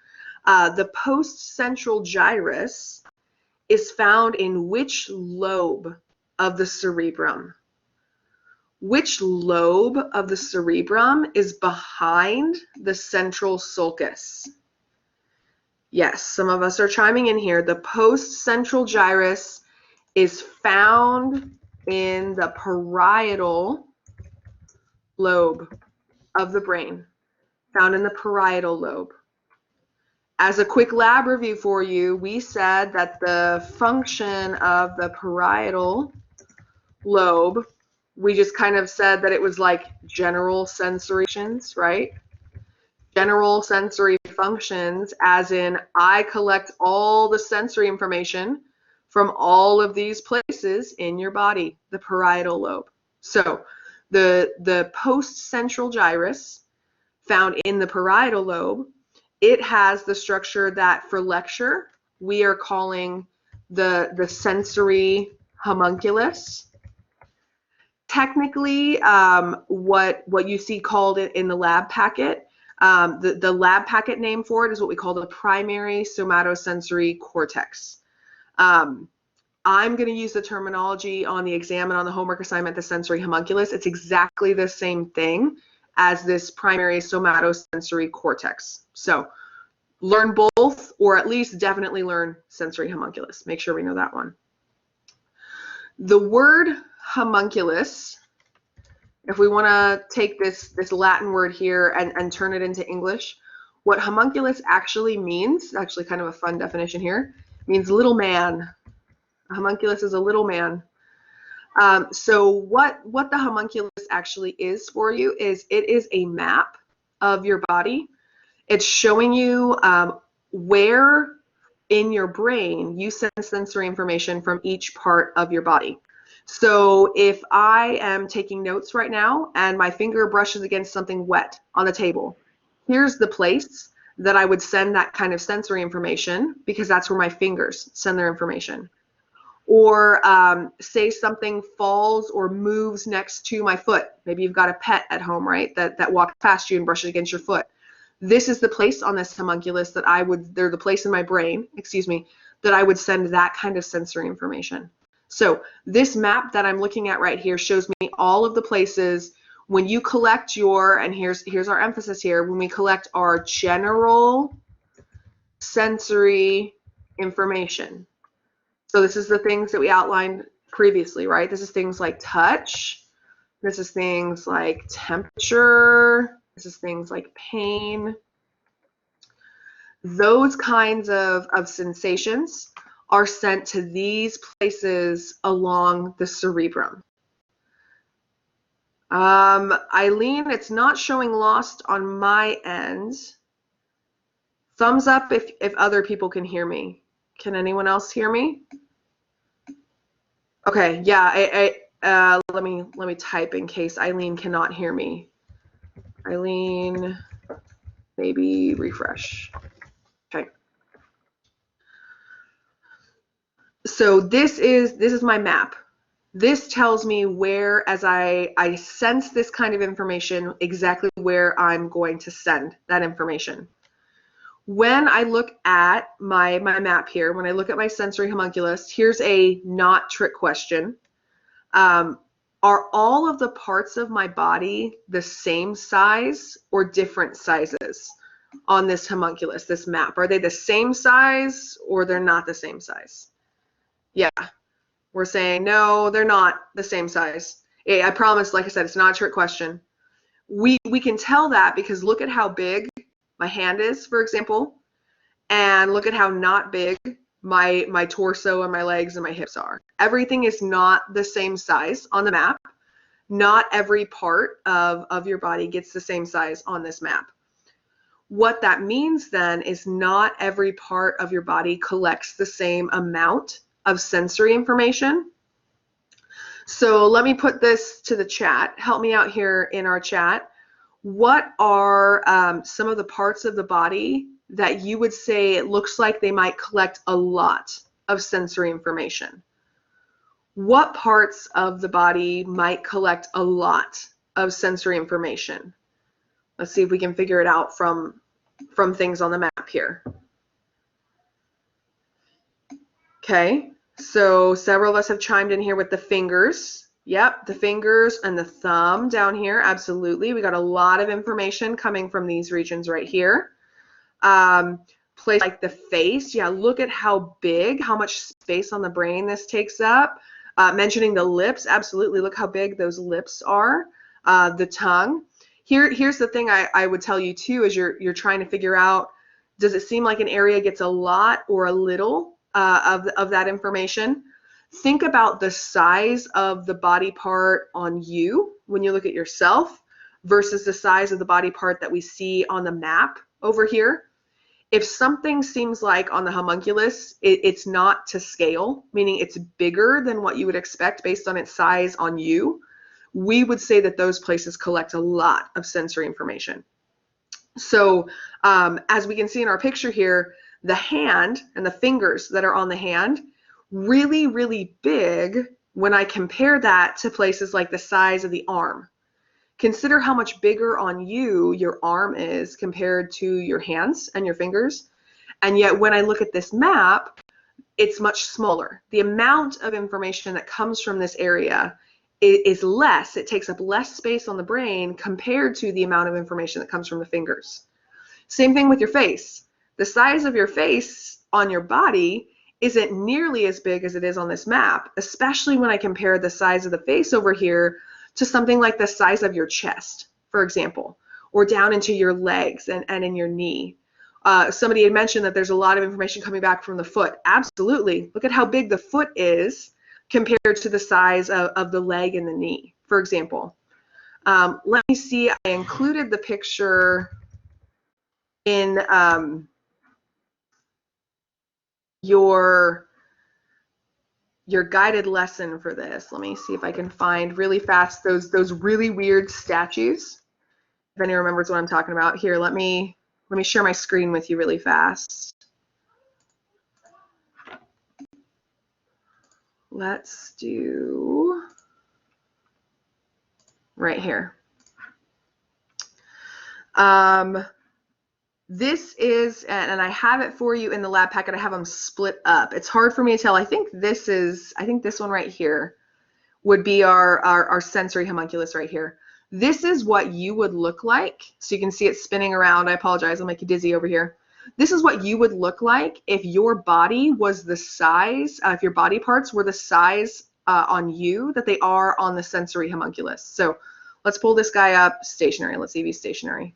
The post-central gyrus is found in which lobe of the cerebrum? Which lobe of the cerebrum is behind the central sulcus? Yes, some of us are chiming in here. The post-central gyrus is found in the parietal lobe of the brain, found in the parietal lobe. As a quick lab review for you, we said that the function of the parietal lobe, we just kind of said that it was like general sensory functions, right? General sensory functions, as in I collect all the sensory information from all of these places in your body, the parietal lobe. So the post-central gyrus found in the parietal lobe, it has the structure that for lecture we are calling the sensory homunculus. Technically, what you see called it in the lab packet, the lab packet name for it is what we call the primary somatosensory cortex. I'm going to use the terminology on the exam and on the homework assignment, the sensory homunculus. It's exactly the same thing as this primary somatosensory cortex. So learn both, or at least definitely learn sensory homunculus. Make sure we know that one. The word homunculus, if we want to take this Latin word here and turn it into English, what homunculus actually means, actually kind of a fun definition here, means little man. A homunculus is a little man. So what the homunculus actually is for you is it is a map of your body. It's showing you where in your brain you sense sensory information from each part of your body. So if I am taking notes right now and my finger brushes against something wet on the table, here's the place that I would send that kind of sensory information, because that's where my fingers send their information. Or say something falls or moves next to my foot. Maybe you've got a pet at home, right, that walks past you and brushes against your foot. This is the place on this homunculus that they're the place in my brain, excuse me, that I would send that kind of sensory information. So this map that I'm looking at right here shows me all of the places when you collect your, and here's our emphasis here, when we collect our general sensory information. So this is the things that we outlined previously, right? This is things like touch. This is things like temperature. This is things like pain. Those kinds of sensations are sent to these places along the cerebrum. Eileen, it's not showing lost on my end. Thumbs up if other people can hear me. Can anyone else hear me? Okay, yeah, let me type in case Eileen cannot hear me. Eileen, maybe refresh. Okay. So this is my map. This tells me where, as I sense this kind of information, exactly where I'm going to send that information. When I look at my map here, when I look at my sensory homunculus, here's a not trick question. are all of the parts of my body the same size or different sizes on this homunculus, this map? Are they the same size or they're not the same size? Yeah, we're saying no, they're not the same size. I promise, like I said, it's not a trick question. We can tell that because look at how big my hand is, for example, and look at how not big my torso and my legs and my hips are. Everything is not the same size on the map. Not every part of your body gets the same size on this map. What that means then is not every part of your body collects the same amount of sensory information. So let me put this to the chat. Help me out here in our chat. What are some of the parts of the body that you would say it looks like they might collect a lot of sensory information? What parts of the body might collect a lot of sensory information? Let's see if we can figure it out from things on the map here. Okay, so several of us have chimed in here with the fingers. Yep, the fingers and the thumb down here, absolutely. We got a lot of information coming from these regions right here. Place like the face, yeah, look at how big, how much space on the brain this takes up. Mentioning the lips, absolutely, look how big those lips are. The tongue. Here's the thing I would tell you too, is you're trying to figure out, does it seem like an area gets a lot or a little of that information? Think about the size of the body part on you when you look at yourself versus the size of the body part that we see on the map over here. If something seems like on the homunculus, it's not to scale, meaning it's bigger than what you would expect based on its size on you, we would say that those places collect a lot of sensory information. So as we can see in our picture here, the hand and the fingers that are on the hand, really, really big when I compare that to places like the size of the arm. Consider how much bigger on you your arm is compared to your hands and your fingers. And yet when I look at this map, it's much smaller. The amount of information that comes from this area is less. It takes up less space on the brain compared to the amount of information that comes from the fingers. Same thing with your face. The size of your face on your body isn't nearly as big as it is on this map, especially when I compare the size of the face over here to something like the size of your chest, for example, or down into your legs and in your knee. Somebody had mentioned that there's a lot of information coming back from the foot. Absolutely. Look at how big the foot is compared to the size of the leg and the knee, for example. Let me see. I included the picture in your guided lesson for this. Let me see if I can find really fast those really weird statues. If anyone remembers what I'm talking about. Here, let me share my screen with you really fast. Let's do right here. This is, and I have it for you in the lab packet. I have them split up. It's hard for me to tell. I think this one right here would be our sensory homunculus right here. This is what you would look like. So you can see it spinning around. I apologize, I'll make you dizzy over here. This is what you would look like if your body was the size, if your body parts were the size on you that they are on the sensory homunculus. So let's pull this guy up stationary. Let's see if he's stationary.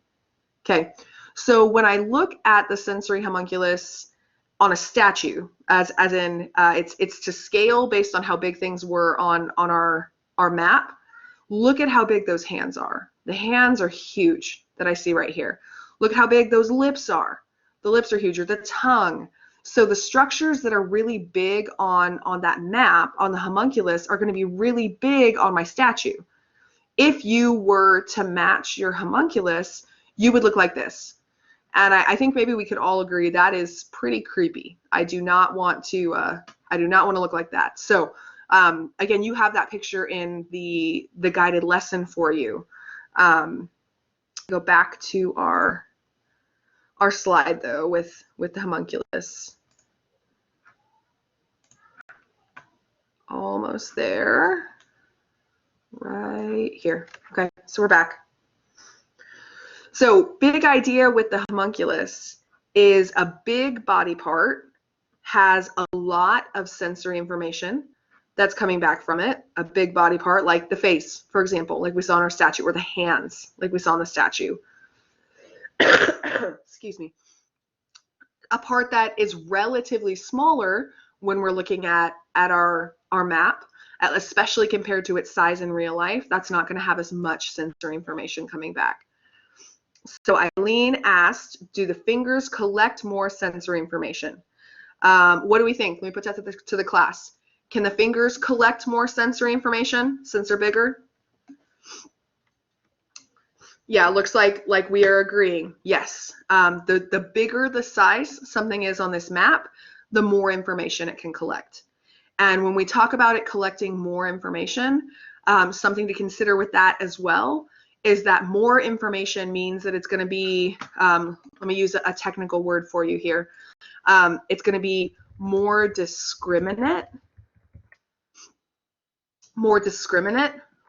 Okay, so when I look at the sensory homunculus on a statue, as in it's to scale based on how big things were on our map, look at how big those hands are. The hands are huge that I see right here. Look how big those lips are. The lips are huge, or the tongue. So the structures that are really big on that map, on the homunculus, are going to be really big on my statue. If you were to match your homunculus, you would look like this. And I think maybe we could all agree that is pretty creepy. I do not want to look like that. So again, you have that picture in the guided lesson for you. Go back to our slide though with the homunculus. Almost there. right here. Okay, so we're back. So big idea with the homunculus is a big body part has a lot of sensory information that's coming back from it. A big body part like the face, for example, like we saw in our statue, or the hands, like we saw in the statue. Excuse me. A part that is relatively smaller when we're looking at our map, especially compared to its size in real life. That's not going to have as much sensory information coming back. So Eileen asked, do the fingers collect more sensory information? What do we think? Let me put that to the class. Can the fingers collect more sensory information since they're bigger? Yeah, looks like we are agreeing. Yes. The bigger the size something is on this map, the more information it can collect. And when we talk about it collecting more information, something to consider with that as well is that more information means that it's going to be, let me use a technical word for you here. It's going to be more discriminate,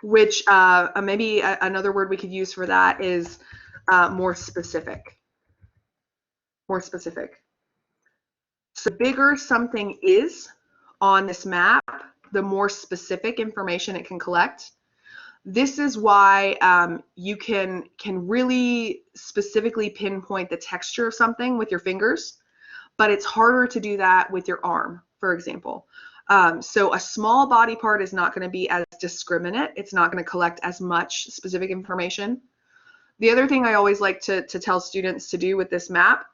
which maybe another word we could use for that is more specific. So the bigger something is on this map, the more specific information it can collect. This is why you can really specifically pinpoint the texture of something with your fingers, but it's harder to do that with your arm, for example. So a small body part is not going to be as discriminate. It's not going to collect as much specific information. The other thing I always like to tell students to do with this map,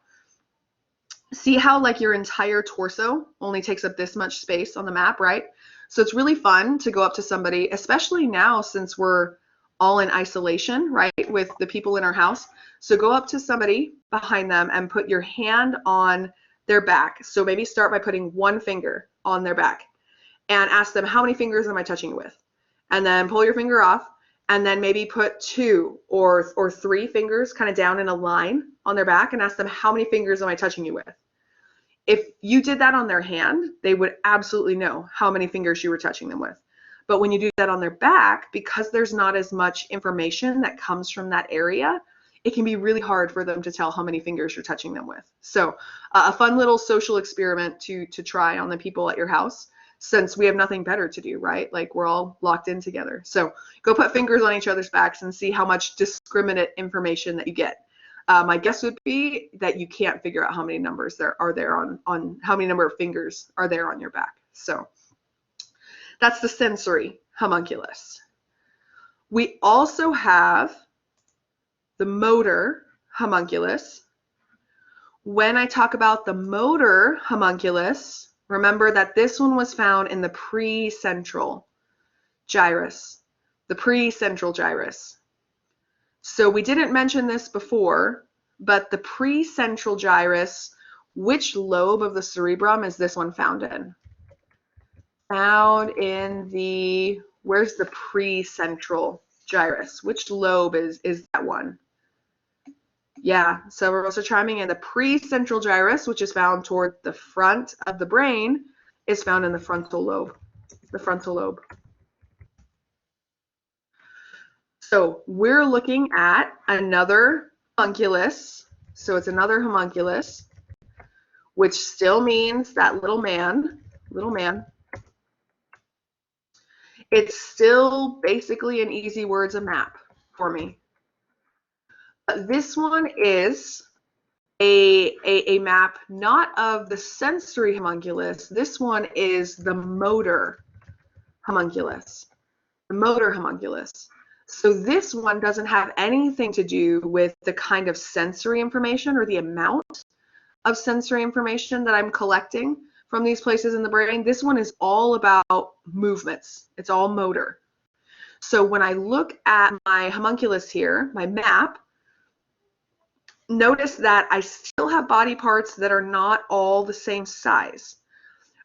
see how like your entire torso only takes up this much space on the map, right? So it's really fun to go up to somebody, especially now since we're all in isolation, right, with the people in our house. So go up to somebody behind them and put your hand on their back. So maybe start by putting one finger on their back and ask them, how many fingers am I touching you with? And then pull your finger off and then maybe put 2 or 3 fingers kind of down in a line on their back and ask them, how many fingers am I touching you with? If you did that on their hand, they would absolutely know how many fingers you were touching them with. But when you do that on their back, because there's not as much information that comes from that area, it can be really hard for them to tell how many fingers you're touching them with. So a fun little social experiment to try on the people at your house, since we have nothing better to do, right? Like we're all locked in together. So go put fingers on each other's backs and see how much discriminate information that you get. My guess would be that you can't figure out how many numbers there are on how many number of fingers are there on your back. So that's the sensory homunculus. We also have the motor homunculus. When I talk about the motor homunculus, remember that this one was found in the precentral gyrus. The precentral gyrus. So we didn't mention this before, but the precentral gyrus, which lobe of the cerebrum is this one found in? Found in the, where's the precentral gyrus? Which lobe is that one? Yeah, so we're also chiming in. The precentral gyrus, which is found toward the front of the brain, is found in the frontal lobe. The frontal lobe. So we're looking at another homunculus. So it's another homunculus, which still means that little man. It's still basically an easy words a map for me. But this one is a map not of the sensory homunculus. This one is the motor homunculus. The motor homunculus. So this one doesn't have anything to do with the kind of sensory information or the amount of sensory information that I'm collecting from these places in the brain. This one is all about movements. It's all motor. So when I look at my homunculus here, my map, notice that I still have body parts that are not all the same size.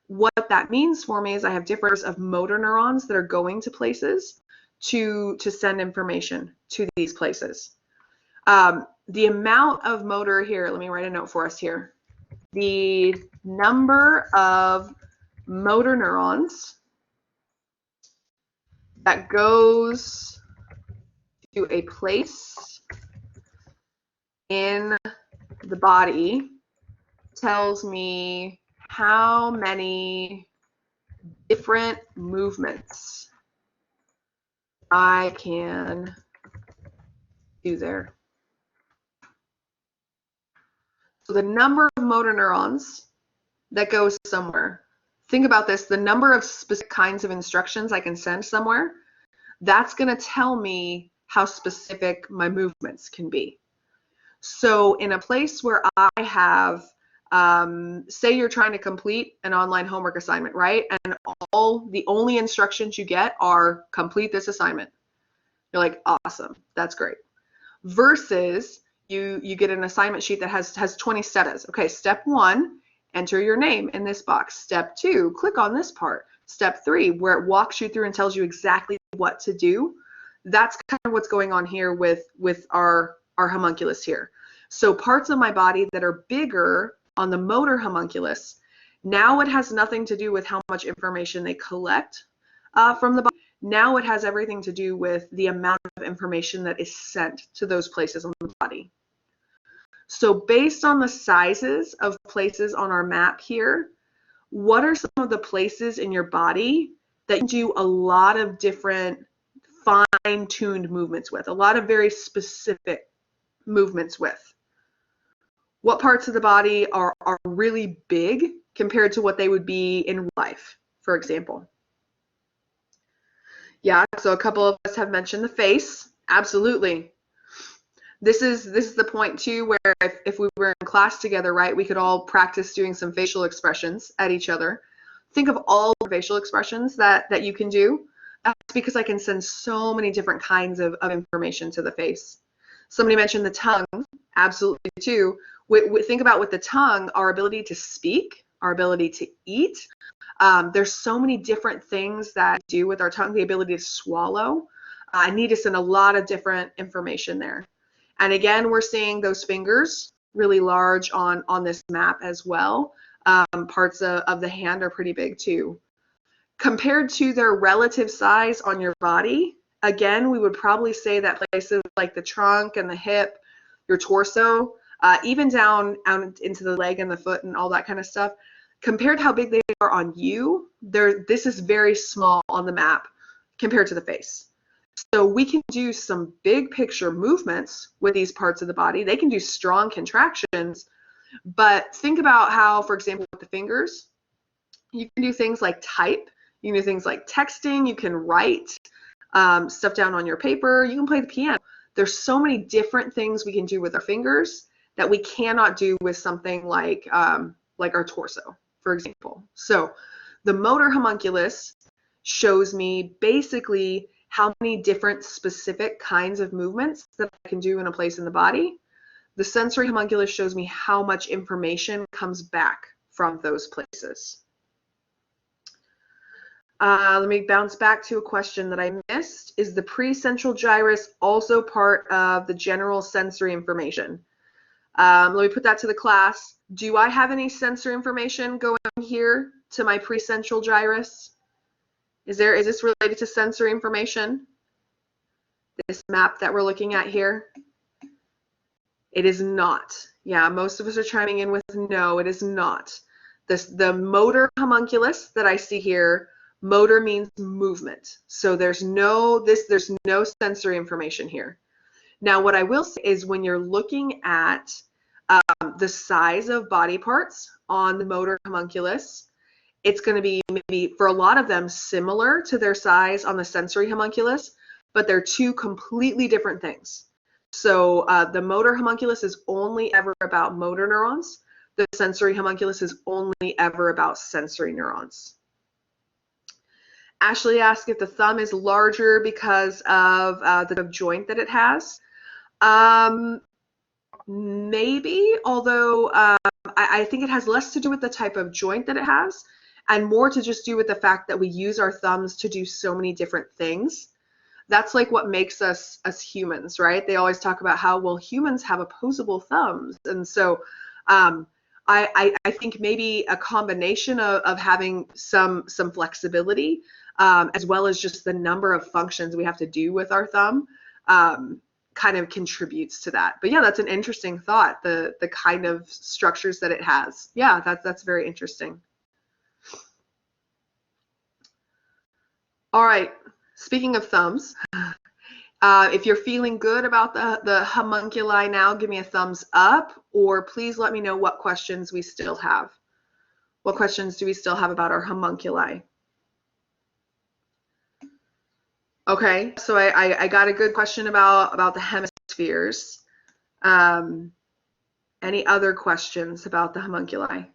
What that means for me is I have different of motor neurons that are going to places to send information to these places. The amount of motor here, let me write a note for us here. The number of motor neurons that goes to a place in the body tells me how many different movements I can do there. So the number of motor neurons that goes somewhere. Think about this, the number of specific kinds of instructions I can send somewhere, that's going to tell me how specific my movements can be. So in a place where I have, say you're trying to complete an online homework assignment, right? And the only instructions you get are complete this assignment. You're like, awesome, that's great. Versus you get an assignment sheet that has 20 steps. Okay, step 1, enter your name in this box. Step 2, click on this part. Step 3, where it walks you through and tells you exactly what to do. That's kind of what's going on here with our homunculus here. So parts of my body that are bigger on the motor homunculus, now it has nothing to do with how much information they collect from the body. Now it has everything to do with the amount of information that is sent to those places on the body. So based on the sizes of places on our map here, what are some of the places in your body that you do a lot of different fine-tuned movements with, a lot of very specific movements with? What parts of the body are really big compared to what they would be in life, for example? Yeah, so a couple of us have mentioned the face. Absolutely. This is the point too where if we were in class together, right, we could all practice doing some facial expressions at each other. Think of all the facial expressions that you can do. That's because I can send so many different kinds of information to the face. Somebody mentioned the tongue. Absolutely too. We think about with the tongue, our ability to speak, our ability to eat. There's so many different things that we do with our tongue, the ability to swallow. I need to send a lot of different information there. And again, we're seeing those fingers really large on this map as well. Parts of the hand are pretty big too. Compared to their relative size on your body, again, we would probably say that places like the trunk and the hip, your torso, even down out into the leg and the foot and all that kind of stuff, compared to how big they are on you, this is very small on the map compared to the face. So we can do some big picture movements with these parts of the body. They can do strong contractions, but think about how, for example, with the fingers, you can do things like type, you can do things like texting, you can write stuff down on your paper, you can play the piano. There's so many different things we can do with our fingers that we cannot do with something like our torso, for example. So the motor homunculus shows me basically how many different specific kinds of movements that I can do in a place in the body. The sensory homunculus shows me how much information comes back from those places. Let me bounce back to a question that I missed. Is the precentral gyrus also part of the general sensory information? Let me put that to the class. Do I have any sensory information going here to my precentral gyrus? Is this related to sensory information? This map that we're looking at here? It is not. Yeah, most of us are chiming in with no, it is not. The motor homunculus that I see here, motor means movement. So there's no sensory information here. Now, what I will say is when you're looking at the size of body parts on the motor homunculus, it's going to be maybe for a lot of them similar to their size on the sensory homunculus, but they're two completely different things. So the motor homunculus is only ever about motor neurons. The sensory homunculus is only ever about sensory neurons. Ashley asked if the thumb is larger because of the joint that it has. Maybe, although I think it has less to do with the type of joint that it has and more to just do with the fact that we use our thumbs to do so many different things. That's like what makes us humans, right? They always talk about how, well, humans have opposable thumbs. And so I think maybe a combination of having some flexibility as well as just the number of functions we have to do with our thumb, kind of contributes to that. But yeah, that's an interesting thought, the kind of structures that it has. Yeah, that's very interesting. All right, speaking of thumbs, if you're feeling good about the homunculi now, give me a thumbs up, or please let me know what questions we still have. What questions do we still have about our homunculi? Okay, so I got a good question about the hemispheres. Any other questions about the homunculi?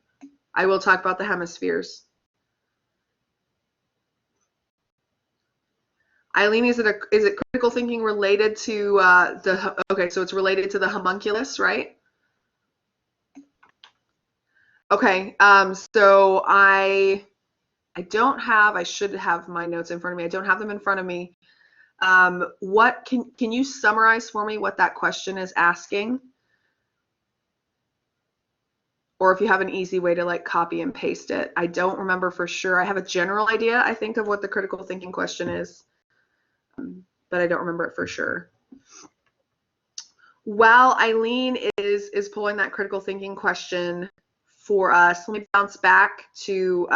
I will talk about the hemispheres. Eileen, is it critical thinking related to okay, so it's related to the homunculus, right? Okay, so I should have my notes in front of me. I don't have them in front of me. What can you summarize for me what that question is asking? Or if you have an easy way to like copy and paste it. I don't remember for sure. I have a general idea, I think, of what the critical thinking question is, but I don't remember it for sure. While Eileen is pulling that critical thinking question for us, let me bounce back to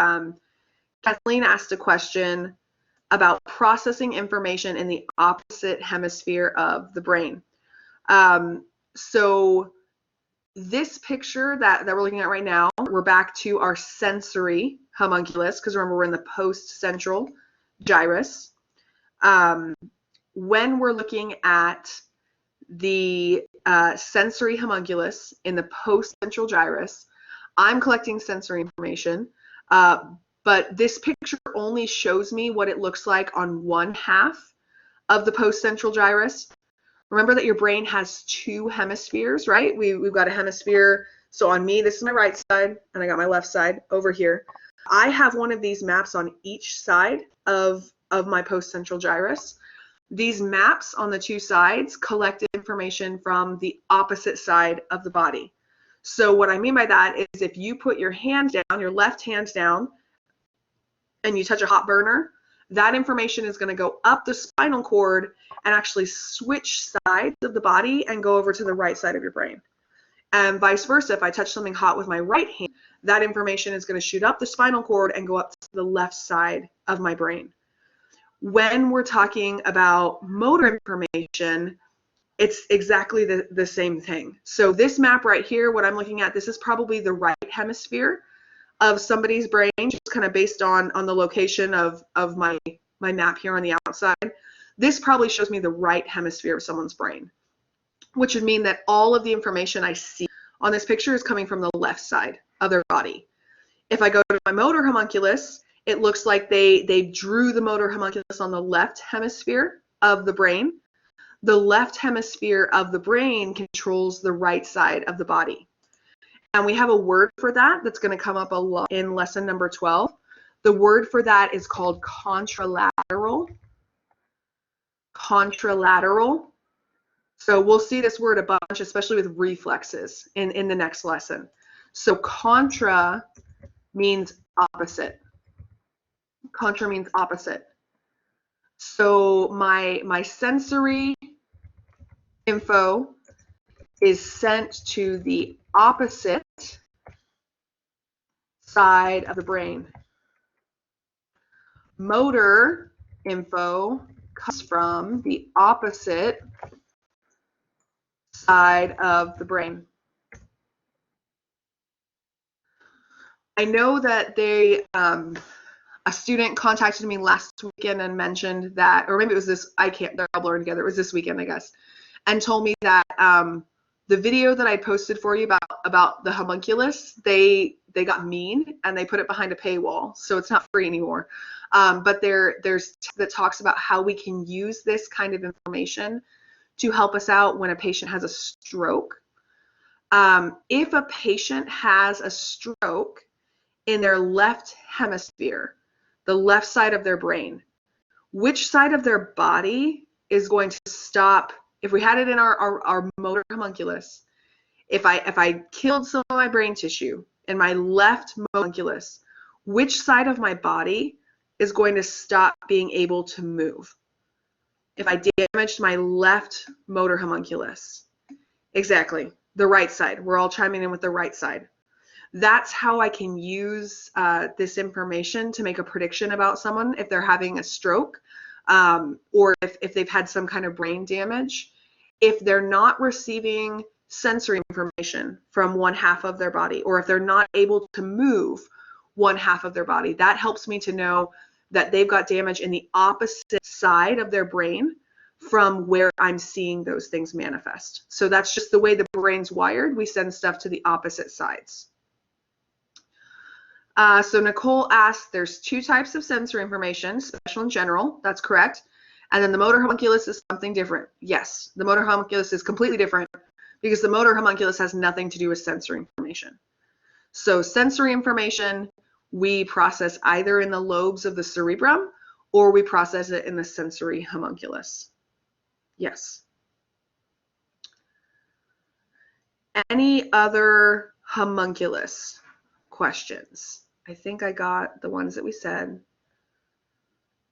Kathleen asked a question about processing information in the opposite hemisphere of the brain. So this picture that we're looking at right now, we're back to our sensory homunculus, because remember we're in the post-central gyrus. When we're looking at the sensory homunculus in the post-central gyrus, I'm collecting sensory information, but this picture only shows me what it looks like on one half of the post-central gyrus. Remember that your brain has two hemispheres, right? We've got a hemisphere. So on me, this is my right side, and I got my left side over here. I have one of these maps on each side of my post-central gyrus. These maps on the two sides collect information from the opposite side of the body. So what I mean by that is if you put your hand down, your left hand down, and you touch a hot burner, that information is going to go up the spinal cord and actually switch sides of the body and go over to the right side of your brain. And vice versa, if I touch something hot with my right hand, that information is going to shoot up the spinal cord and go up to the left side of my brain. When we're talking about motor information, it's exactly the same thing. So this map right here, what I'm looking at, this is probably the right hemisphere of somebody's brain, just kind of based on the location of my map here on the outside. This probably shows me the right hemisphere of someone's brain, which would mean that all of the information I see on this picture is coming from the left side of their body. If I go to my motor homunculus, it looks like they drew the motor homunculus on the left hemisphere of the brain. The left hemisphere of the brain controls the right side of the body. And we have a word for that that's going to come up a lot in lesson number 12. The word for that is called contralateral. Contralateral. So we'll see this word a bunch, especially with reflexes in the next lesson. So contra means opposite. Contra means opposite. So my sensory info is sent to the opposite side of the brain. Motor info comes from the opposite side of the brain. I know that a student contacted me last weekend and mentioned that, or maybe it was this, they're all blurring together, it was this weekend, I guess, and told me that the video that I posted for you about the homunculus, they got mean and they put it behind a paywall, so it's not free anymore. But there's that talks about how we can use this kind of information to help us out when a patient has a stroke. If a patient has a stroke in their left hemisphere, the left side of their brain, which side of their body is going to stop? If we had it in our motor homunculus, if I killed some of my brain tissue in my left homunculus, which side of my body is going to stop being able to move. If I damaged my left motor homunculus, exactly, the right side. We're all chiming in with the right side. That's how I can use this information to make a prediction about someone if they're having a stroke, or if they've had some kind of brain damage. If they're not receiving sensory information from one half of their body, or if they're not able to move one half of their body, that helps me to know that they've got damage in the opposite side of their brain from where I'm seeing those things manifest. So that's just the way the brain's wired. We send stuff to the opposite sides. So Nicole asked, there's two types of sensory information, special and general. That's correct. And then the motor homunculus is something different. Yes, the motor homunculus is completely different because the motor homunculus has nothing to do with sensory information. So sensory information, we process either in the lobes of the cerebrum or we process it in the sensory homunculus. Yes. Any other homunculus questions? I think I got the ones that we said.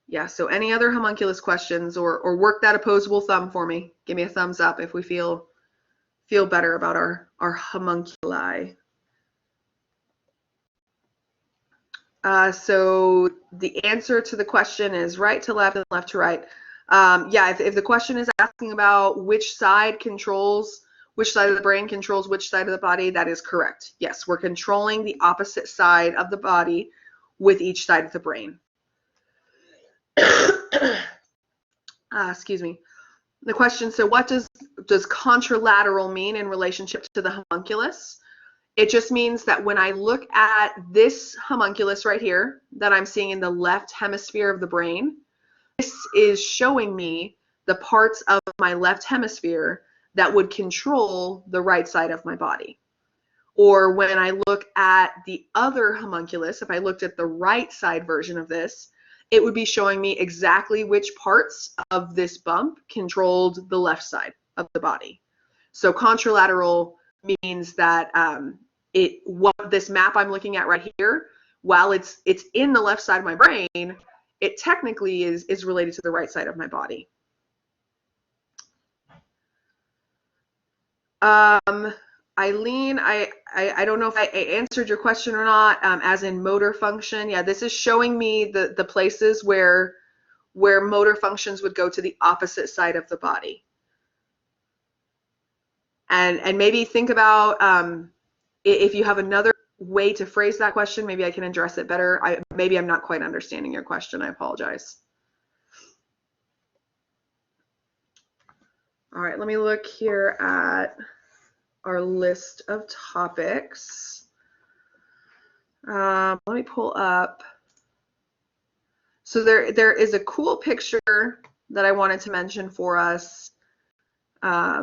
Yeah, so any other homunculus questions, or work that opposable thumb for me. Give me a thumbs up if we feel better about our homunculi. So the answer to the question is right to left and left to right. Yeah, if the question is asking about which side of the brain controls which side of the body, that is correct. Yes, we're controlling the opposite side of the body with each side of the brain. Excuse me. The question, so what does contralateral mean in relationship to the homunculus? It just means that when I look at this homunculus right here that I'm seeing in the left hemisphere of the brain, this is showing me the parts of my left hemisphere that would control the right side of my body. Or when I look at the other homunculus, if I looked at the right side version of this, it would be showing me exactly which parts of this bump controlled the left side of the body. So contralateral means that what this map I'm looking at right here, while it's in the left side of my brain, it technically is related to the right side of my body. Eileen, I don't know if I answered your question or not, as in motor function. Yeah, this is showing me the places where motor functions would go to the opposite side of the body. And maybe think about if you have another way to phrase that question, maybe I can address it better. Maybe I'm not quite understanding your question. I apologize. All right, let me look here at our list of topics. Let me pull up. So there is a cool picture that I wanted to mention for us that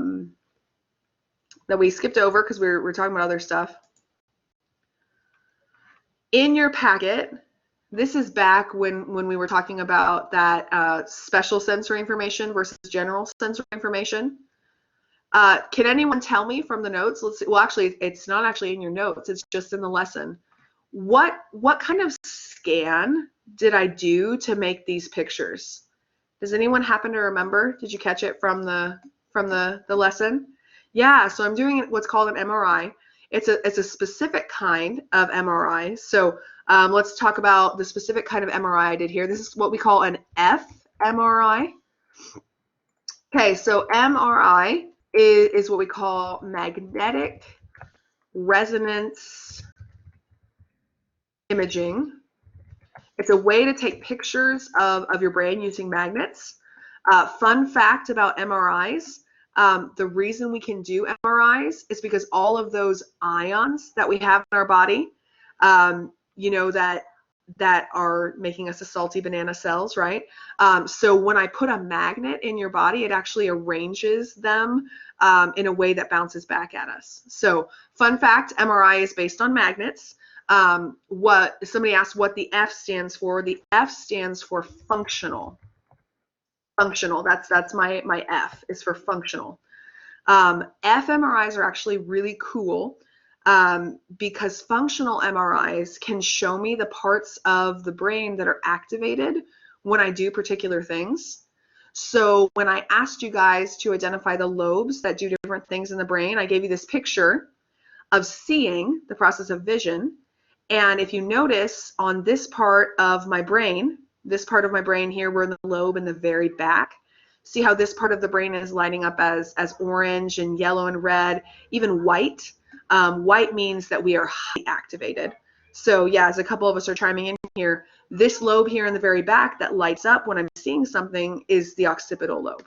we skipped over because we're talking about other stuff. In your packet, this is back when we were talking about that special sensory information versus general sensory information. Can anyone tell me from the notes? Let's see. Well, actually, it's not actually in your notes. It's just in the lesson. What kind of scan did I do to make these pictures? Does anyone happen to remember? Did you catch it from the lesson? Yeah. So I'm doing what's called an MRI. It's a specific kind of MRI. So let's talk about the specific kind of MRI I did here. This is what we call an fMRI. Okay. So MRI is what we call magnetic resonance imaging. It's a way to take pictures of your brain using magnets. Fun fact about MRIs, the reason we can do MRIs is because all of those ions that we have in our body, you know, that are making us a salty banana cells, right? So when I put a magnet in your body, it actually arranges them in a way that bounces back at us. So fun fact, MRI is based on magnets. What somebody asked what the F stands for. The F stands for functional. Functional, that's my F is for functional. fMRIs are actually really cool. because functional MRIs can show me the parts of the brain that are activated when I do particular things. So when I asked you guys to identify the lobes that do different things in the brain, I gave you this picture of seeing, the process of vision. And if you notice on this part of my brain here, we're in the lobe in the very back. See how this part of the brain is lighting up as orange and yellow and red, even white. White means that we are highly activated. So yeah, as a couple of us are chiming in here, this lobe here in the very back that lights up when I'm seeing something is the occipital lobe.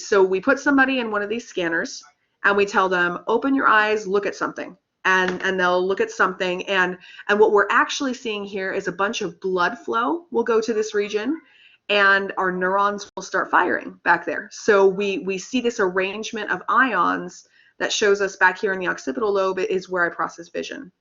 So we put somebody in one of these scanners and we tell them, open your eyes, look at something. And they'll look at something, and what we're actually seeing here is a bunch of blood flow will go to this region, and our neurons will start firing back there. So we see this arrangement of ions that shows us back here in the occipital lobe is where I process vision.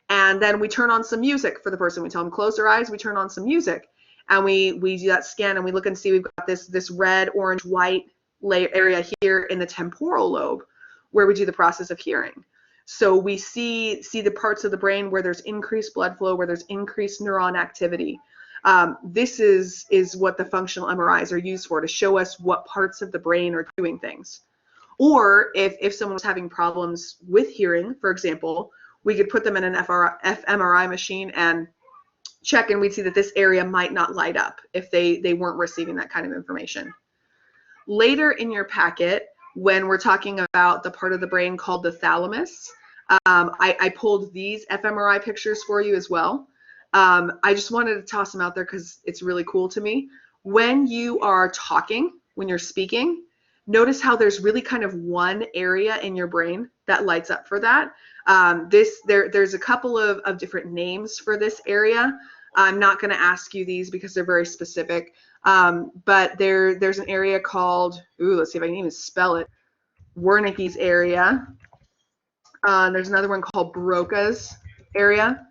And then we turn on some music for the person. We tell them close their eyes, we turn on some music, and we do that scan, and we look and see we've got this red, orange, white area here in the temporal lobe where we do the process of hearing. So we see the parts of the brain where there's increased blood flow, where there's increased neuron activity. This is what the functional MRIs are used for, to show us what parts of the brain are doing things. Or if someone was having problems with hearing, for example, we could put them in an fMRI machine and check, and we'd see that this area might not light up if they weren't receiving that kind of information. Later in your packet, when we're talking about the part of the brain called the thalamus, I pulled these fMRI pictures for you as well. I just wanted to toss them out there because it's really cool to me. When you are talking, when you're speaking, notice how there's really kind of one area in your brain that lights up for that. There's a couple of different names for this area. I'm not going to ask you these because they're very specific, but there's an area called, let's see if I can even spell it, Wernicke's area. There's another one called Broca's area.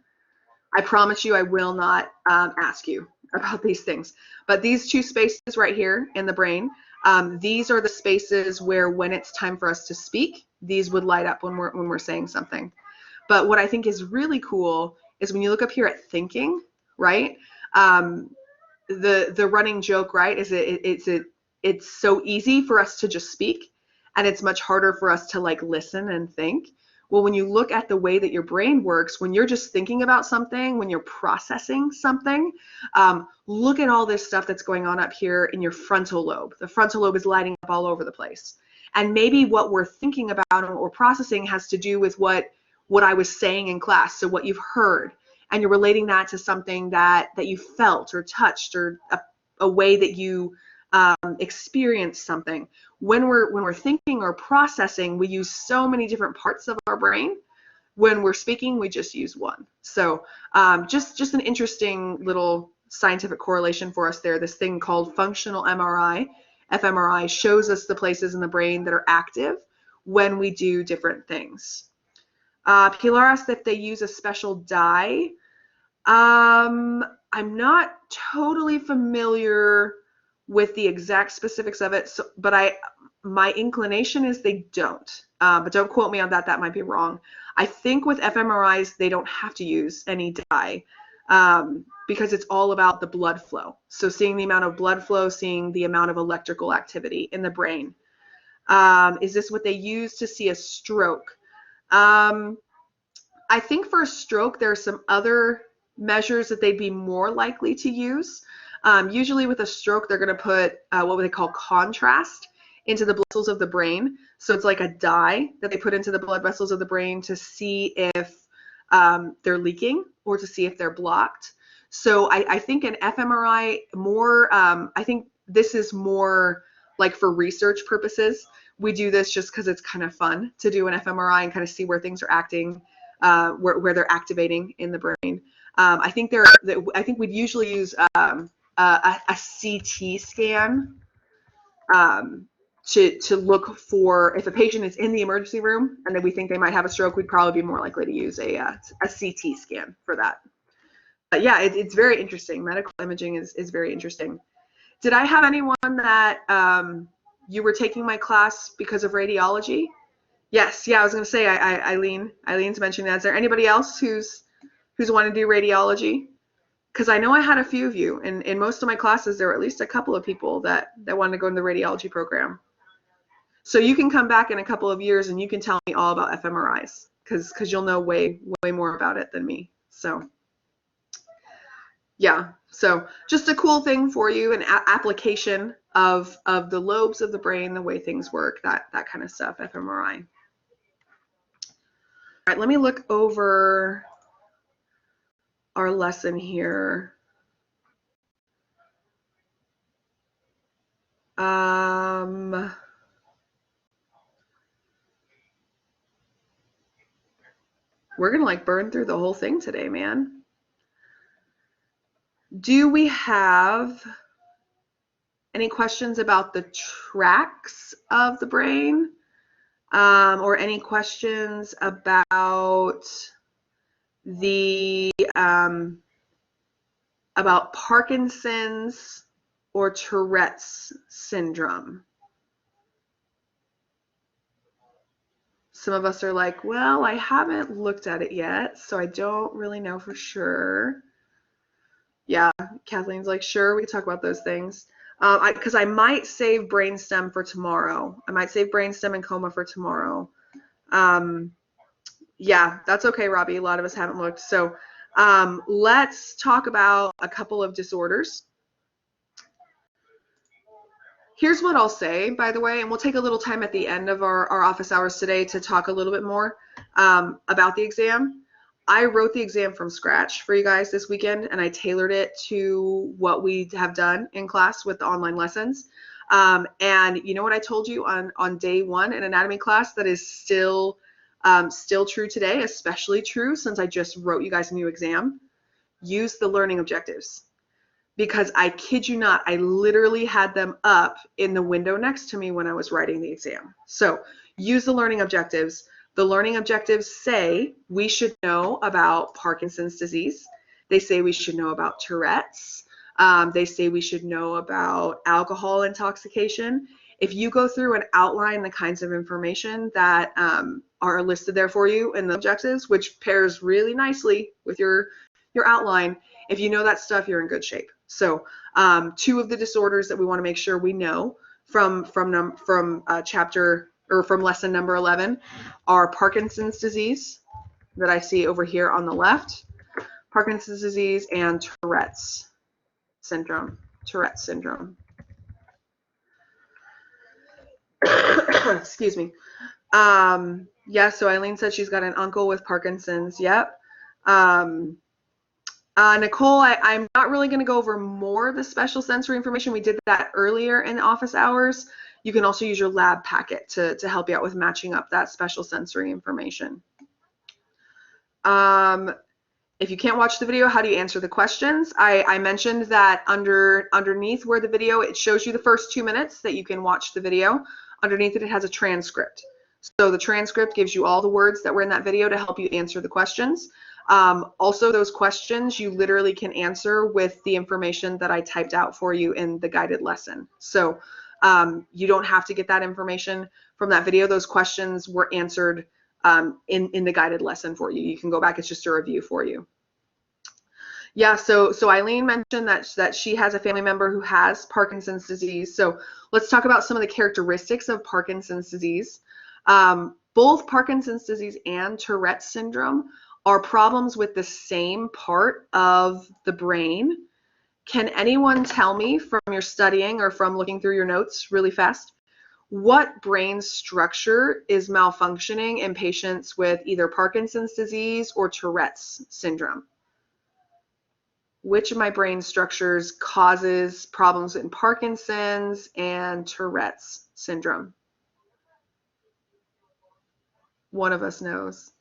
I promise you I will not ask you about these things. But these two spaces right here in the brain, these are the spaces where when it's time for us to speak, these would light up when we're saying something. But what I think is really cool is when you look up here at thinking, right? The running joke, right, is it's so easy for us to just speak, and it's much harder for us to like listen and think. Well, when you look at the way that your brain works, when you're just thinking about something, when you're processing something, look at all this stuff that's going on up here in your frontal lobe. The frontal lobe is lighting up all over the place. And maybe what we're thinking about or processing has to do with what I was saying in class, so what you've heard. And you're relating that to something that you felt or touched, or a way that you experience something. When we're thinking or processing, we use so many different parts of our brain. When we're speaking, we just use one. So just an interesting little scientific correlation for us there. This thing called functional MRI, fMRI, shows us the places in the brain that are active when we do different things. Pilar asked if they use a special dye. I'm not totally familiar with the exact specifics of it, but my inclination is they don't. But don't quote me on that. That might be wrong. I think with fMRIs, they don't have to use any dye because it's all about the blood flow. So seeing the amount of blood flow, seeing the amount of electrical activity in the brain. Is this what they use to see a stroke? I think for a stroke, there are some other measures that they'd be more likely to use. Usually with a stroke, they're going to put what they call contrast into the blood vessels of the brain. So it's like a dye that they put into the blood vessels of the brain to see if they're leaking or to see if they're blocked. So I think an fMRI more, I think this is more like for research purposes. We do this just because it's kind of fun to do an fMRI and kind of see where things are acting, where they're activating in the brain. I think we'd usually use a CT scan to look for, if a patient is in the emergency room and then we think they might have a stroke, we'd probably be more likely to use a CT scan for that. But yeah, it's very interesting. Medical imaging is very interesting. Did I have anyone that you were taking my class because of radiology? Yes, yeah, I was going to say, Eileen's mentioning that. Is there anybody else who's wanting to do radiology? Because I know I had a few of you, and in most of my classes, there were at least a couple of people that wanted to go into the radiology program. So you can come back in a couple of years and you can tell me all about fMRIs, because you'll know way more about it than me. So yeah, so just a cool thing for you, an application of the lobes of the brain, the way things work, that kind of stuff, fMRI. All right, let me look over our lesson here. We're gonna like burn through the whole thing today, man. Do we have any questions about the tracks of the brain, or any questions about the about Parkinson's or Tourette's syndrome? Some of us are like, well, I haven't looked at it yet, so I don't really know for sure. Yeah, Kathleen's like, sure, we can talk about those things. Because I might save Brainstem for tomorrow. I might save Brainstem and coma for tomorrow. Yeah, that's okay, Robbie. A lot of us haven't looked. So let's talk about a couple of disorders. Here's what I'll say, by the way, and we'll take a little time at the end of our office hours today to talk a little bit more about the exam. I wrote the exam from scratch for you guys this weekend, and I tailored it to what we have done in class with the online lessons. And you know what I told you on day one in anatomy class that is still true today, especially true since I just wrote you guys a new exam? Use the learning objectives. Because I kid you not, I literally had them up in the window next to me when I was writing the exam. So use the learning objectives. The learning objectives say we should know about Parkinson's disease. They say we should know about Tourette's. They say we should know about alcohol intoxication. If you go through and outline the kinds of information that are listed there for you in the objectives, which pairs really nicely with your outline, if you know that stuff, you're in good shape. So two of the disorders that we want to make sure we know from chapter or from lesson number 11 are Parkinson's disease that I see over here on the left, Parkinson's disease, and Tourette's syndrome. Excuse me. Yeah, so Eileen said she's got an uncle with Parkinson's. Yep. Nicole, I'm not really going to go over more of the special sensory information. We did that earlier in office hours. You can also use your lab packet to help you out with matching up that special sensory information. If you can't watch the video, how do you answer the questions? I mentioned that underneath where the video, it shows you the first 2 minutes that you can watch the video. Underneath it, it has a transcript. So the transcript gives you all the words that were in that video to help you answer the questions. Also, those questions you literally can answer with the information that I typed out for you in the guided lesson. So you don't have to get that information from that video. Those questions were answered in the guided lesson for you. You can go back. It's just a review for you. Yeah, so Eileen mentioned that she has a family member who has Parkinson's disease. So let's talk about some of the characteristics of Parkinson's disease. Both Parkinson's disease and Tourette syndrome are problems with the same part of the brain. Can anyone tell me from your studying or from looking through your notes really fast, what brain structure is malfunctioning in patients with either Parkinson's disease or Tourette's syndrome? Which of my brain structures causes problems in Parkinson's and Tourette's syndrome? One of us knows.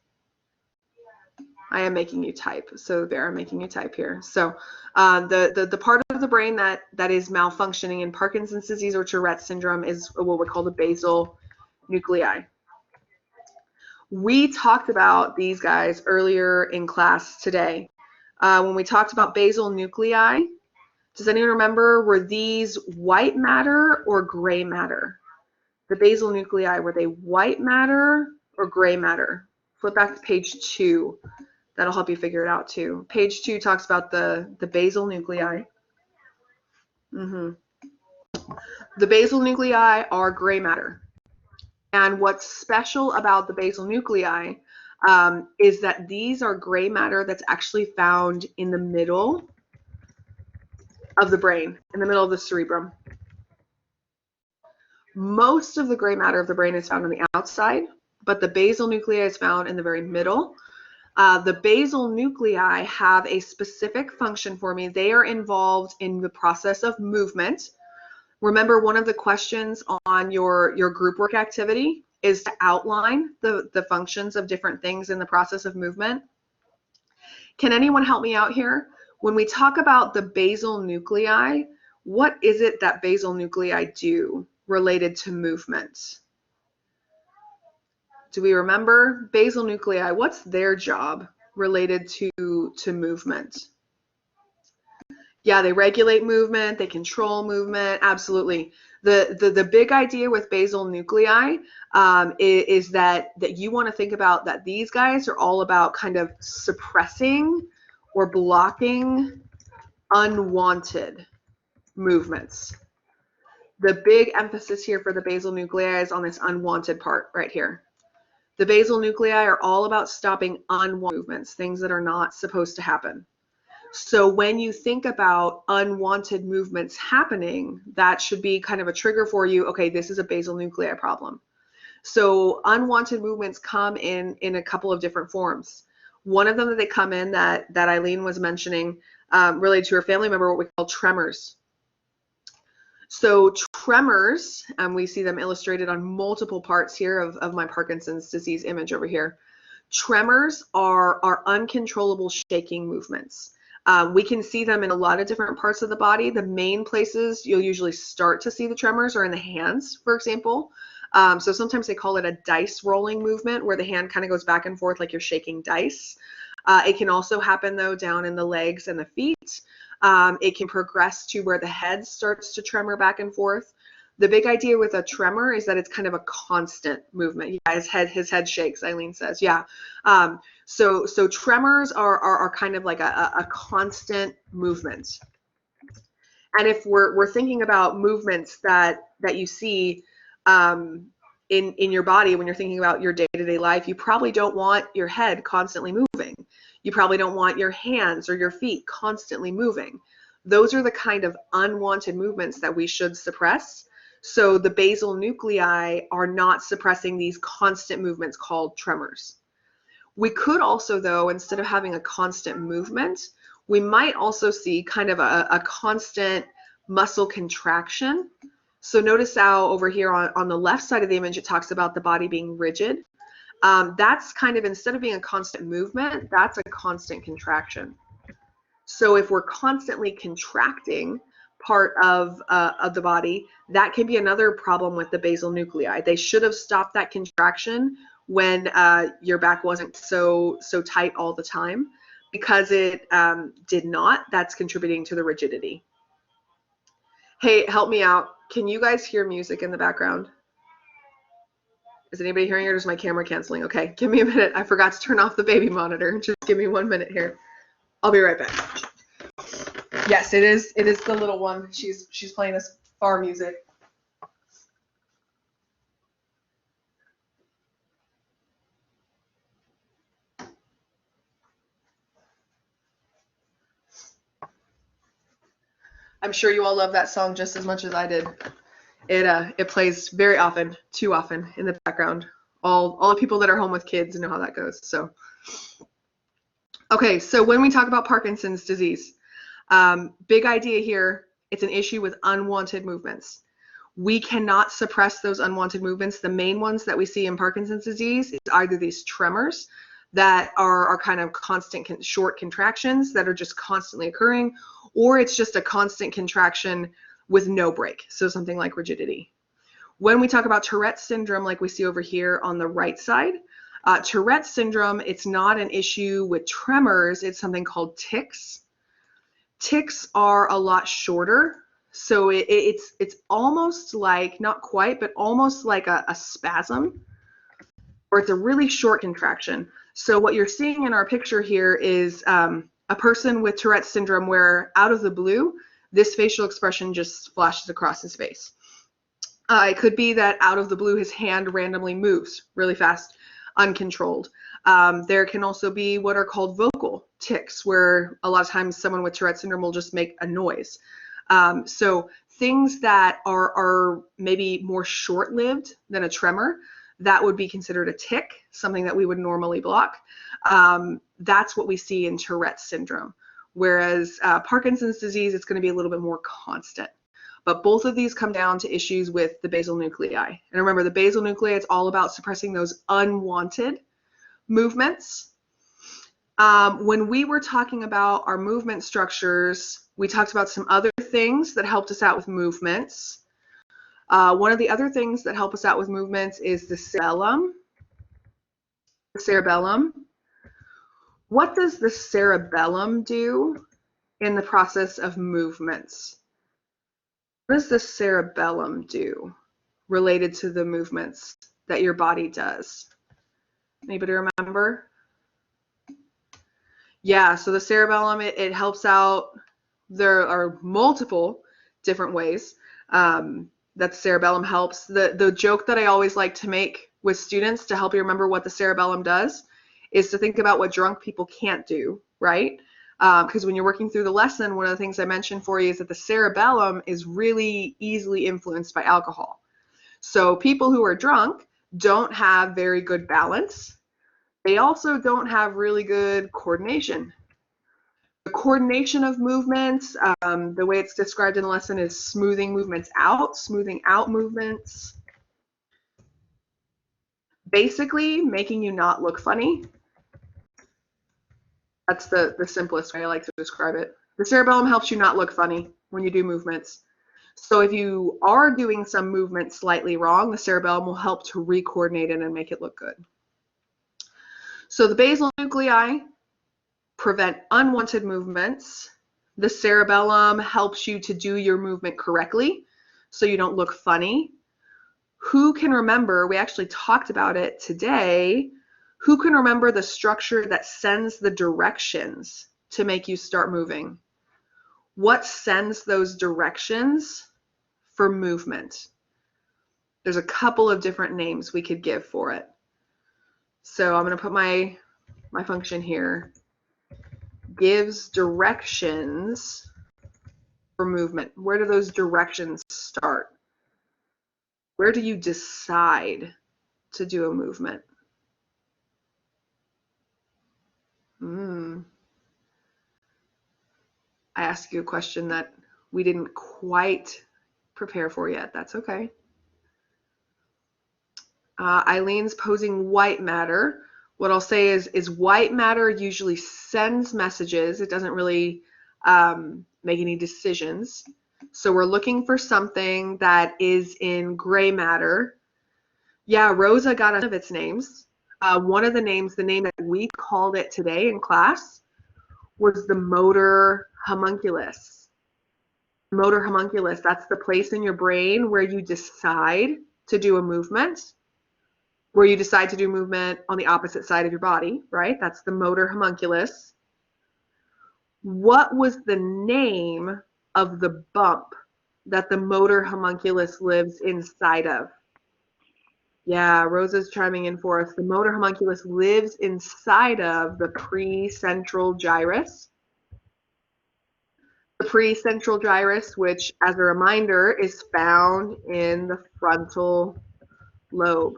I am making you type. So there, I'm making you type here. So the part of the brain that is malfunctioning in Parkinson's disease or Tourette syndrome is what we call the basal nuclei. We talked about these guys earlier in class today. When we talked about basal nuclei, does anyone remember, were these white matter or gray matter? The basal nuclei, were they white matter or gray matter. Flip back to page 2. That'll help you figure it out too. Page 2 talks about the basal nuclei. The basal nuclei are gray matter. And what's special about the basal nuclei is that these are gray matter that's actually found in the middle of the brain, in the middle of the cerebrum. Most of the gray matter of the brain is found on the outside, but the basal nuclei is found in the very middle. The basal nuclei have a specific function for me. They are involved in the process of movement. Remember, one of the questions on your group work activity is to outline the functions of different things in the process of movement. Can anyone help me out here? When we talk about the basal nuclei, what is it that basal nuclei do related to movement? Do we remember basal nuclei? What's their job related to movement? Yeah, they regulate movement, they control movement, absolutely. The big idea with basal nuclei is that you want to think about that these guys are all about kind of suppressing or blocking unwanted movements. The big emphasis here for the basal nuclei is on this unwanted part right here. The basal nuclei are all about stopping unwanted movements, things that are not supposed to happen. So when you think about unwanted movements happening, that should be kind of a trigger for you. Okay, this is a basal nuclei problem. So unwanted movements come in a couple of different forms. One of them that they come in that Eileen was mentioning related to her family member, what we call tremors. So tremors, we see them illustrated on multiple parts here of my Parkinson's disease image over here. Tremors are uncontrollable shaking movements. We can see them in a lot of different parts of the body. The main places you'll usually start to see the tremors are in the hands, for example. So sometimes they call it a dice rolling movement where the hand kind of goes back and forth like you're shaking dice. It can also happen though down in the legs and the feet. It can progress to where the head starts to tremor back and forth. The big idea with a tremor is that it's kind of a constant movement. Yeah, his head shakes, Eileen says. Yeah. So tremors are kind of like a constant movement. And if we're thinking about movements that you see in your body when you're thinking about your day-to-day life, you probably don't want your head constantly moving. You probably don't want your hands or your feet constantly moving. Those are the kind of unwanted movements that we should suppress. So the basal nuclei are not suppressing these constant movements called tremors. We could also, though, instead of having a constant movement, we might also see kind of a constant muscle contraction. So notice how over here on the left side of the image, it talks about the body being rigid. That's kind of, instead of being a constant movement, that's a constant contraction. So if we're constantly contracting part of the body, that can be another problem with the basal nuclei. They should have stopped that contraction when your back wasn't so tight all the time. Because it did not, that's contributing to the rigidity. Hey, help me out. Can you guys hear music in the background? Is anybody hearing it, or is my camera canceling? Okay, give me a minute. I forgot to turn off the baby monitor. Just give me 1 minute here. I'll be right back. Yes, it is the little one. She's playing this farm music. I'm sure you all love that song just as much as I did. It plays very often, too often, in the background. All the people that are home with kids know how that goes. So, okay, so when we talk about Parkinson's disease, big idea here, it's an issue with unwanted movements. We cannot suppress those unwanted movements. The main ones that we see in Parkinson's disease is either these tremors that are kind of constant short contractions that are just constantly occurring, or it's just a constant contraction with no break, so something like rigidity. When we talk about Tourette syndrome, like we see over here on the right side, Tourette syndrome, it's not an issue with tremors, it's something called tics. Tics are a lot shorter, so it's almost like, not quite, but almost like a spasm or it's a really short contraction. So what you're seeing in our picture here is a person with Tourette syndrome where out of the blue, this facial expression just flashes across his face. It could be that out of the blue, his hand randomly moves really fast, uncontrolled. There can also be what are called vocal tics, where a lot of times someone with Tourette syndrome will just make a noise. So things that are maybe more short-lived than a tremor, that would be considered a tic, something that we would normally block. That's what we see in Tourette syndrome. Whereas Parkinson's disease, it's going to be a little bit more constant. But both of these come down to issues with the basal nuclei. And remember, the basal nuclei, it's all about suppressing those unwanted movements. When we were talking about our movement structures, we talked about some other things that helped us out with movements. One of the other things that help us out with movements is the cerebellum. The cerebellum. What does the cerebellum do in the process of movements? What does the cerebellum do related to the movements that your body does? Anybody remember? Yeah, so the cerebellum, it helps out. There are multiple different ways that the cerebellum helps. The joke that I always like to make with students to help you remember what the cerebellum does is to think about what drunk people can't do, right? Because when you're working through the lesson, one of the things I mentioned for you is that the cerebellum is really easily influenced by alcohol. So people who are drunk don't have very good balance. They also don't have really good coordination. The coordination of movements, the way it's described in the lesson is smoothing movements out, smoothing out movements. Basically, making you not look funny. That's the simplest way I like to describe it. The cerebellum helps you not look funny when you do movements. So if you are doing some movement slightly wrong, the cerebellum will help to re-coordinate it and make it look good. So the basal nuclei prevent unwanted movements. The cerebellum helps you to do your movement correctly so you don't look funny. Who can remember, we actually talked about it today, who can remember the structure that sends the directions to make you start moving? What sends those directions for movement? There's a couple of different names we could give for it. So I'm going to put my function here. Gives directions for movement. Where do those directions start? Where do you decide to do a movement? I asked you a question that we didn't quite prepare for yet. That's okay. Eileen's posing white matter. What I'll say is white matter usually sends messages. It doesn't really make any decisions. So we're looking for something that is in gray matter. Yeah, Rosa got one of its names. One of the names, the name that we called it today in class, was the motor homunculus. Motor homunculus, that's the place in your brain where you decide to do a movement, where you decide to do movement on the opposite side of your body, right? That's the motor homunculus. What was the name of the bump that the motor homunculus lives inside of? Yeah, Rosa's chiming in for us. The motor homunculus lives inside of the precentral gyrus. The precentral gyrus, which, as a reminder, is found in the frontal lobe.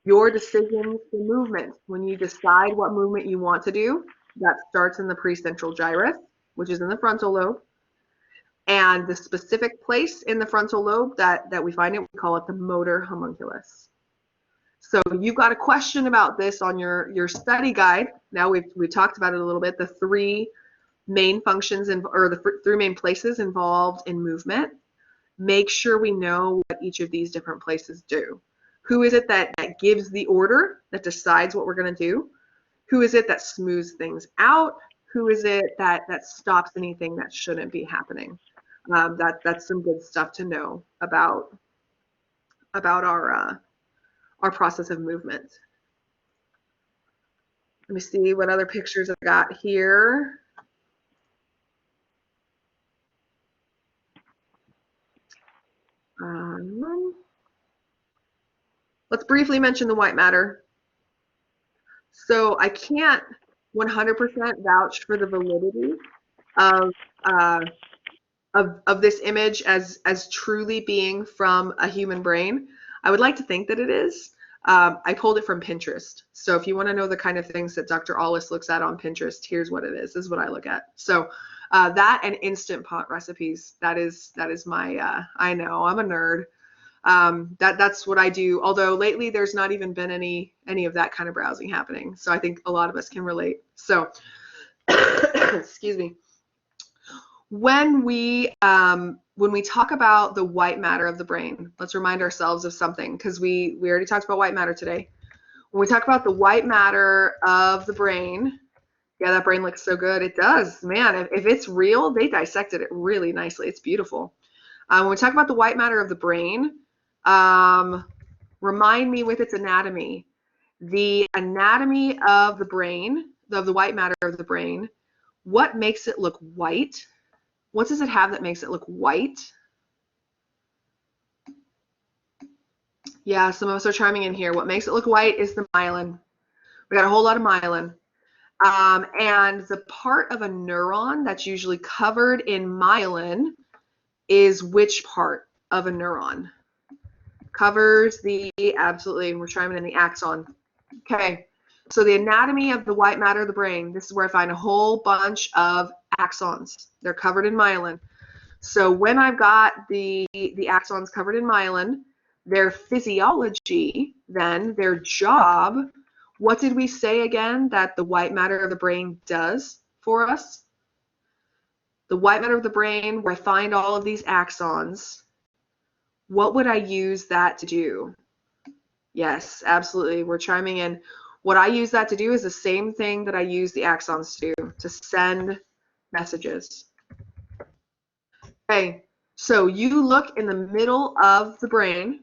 Your decisions for movement, when you decide what movement you want to do, that starts in the precentral gyrus, which is in the frontal lobe. And the specific place in the frontal lobe that we find it, we call it the motor homunculus. So you've got a question about this on your study guide. Now we've talked about it a little bit, the three main functions or the three main places involved in movement. Make sure we know what each of these different places do. Who is it that gives the order, that decides what we're going to do? Who is it that smooths things out? Who is it that stops anything that shouldn't be happening? That's some good stuff to know about our our process of movement. Let me see what other pictures I've got here. Let's briefly mention the white matter. So I can't 100% vouch for the validity of this image as truly being from a human brain. I would like to think that it is. I pulled it from Pinterest. So if you want to know the kind of things that Dr. Allis looks at on Pinterest, here's what it is. This is what I look at. So that and Instant Pot recipes. That is my. I know I'm a nerd. That's what I do. Although lately there's not even been any of that kind of browsing happening. So I think a lot of us can relate. So excuse me. When we talk about the white matter of the brain, let's remind ourselves of something, because we already talked about white matter today. When we talk about the white matter of the brain, yeah, that brain looks so good. It does, man. If it's real, they dissected it really nicely. It's beautiful. When we talk about the white matter of the brain, remind me with its anatomy. The anatomy of the brain, of the white matter of the brain, what makes it look white? What does it have that makes it look white? Yeah, some of us are chiming in here. What makes it look white is the myelin. We got a whole lot of myelin. And the part of a neuron that's usually covered in myelin is which part of a neuron? Covers the, absolutely, we're chiming in the axon. Okay, so the anatomy of the white matter of the brain, this is where I find a whole bunch of axons. They're covered in myelin. So when I've got the axons covered in myelin, their physiology, then their job, what did we say again that the white matter of the brain does for us? The white matter of the brain, where I find all of these axons, what would I use that to do? Yes, absolutely. We're chiming in. What I use that to do is the same thing that I use the axons to do, to send messages. Okay, so you look in the middle of the brain,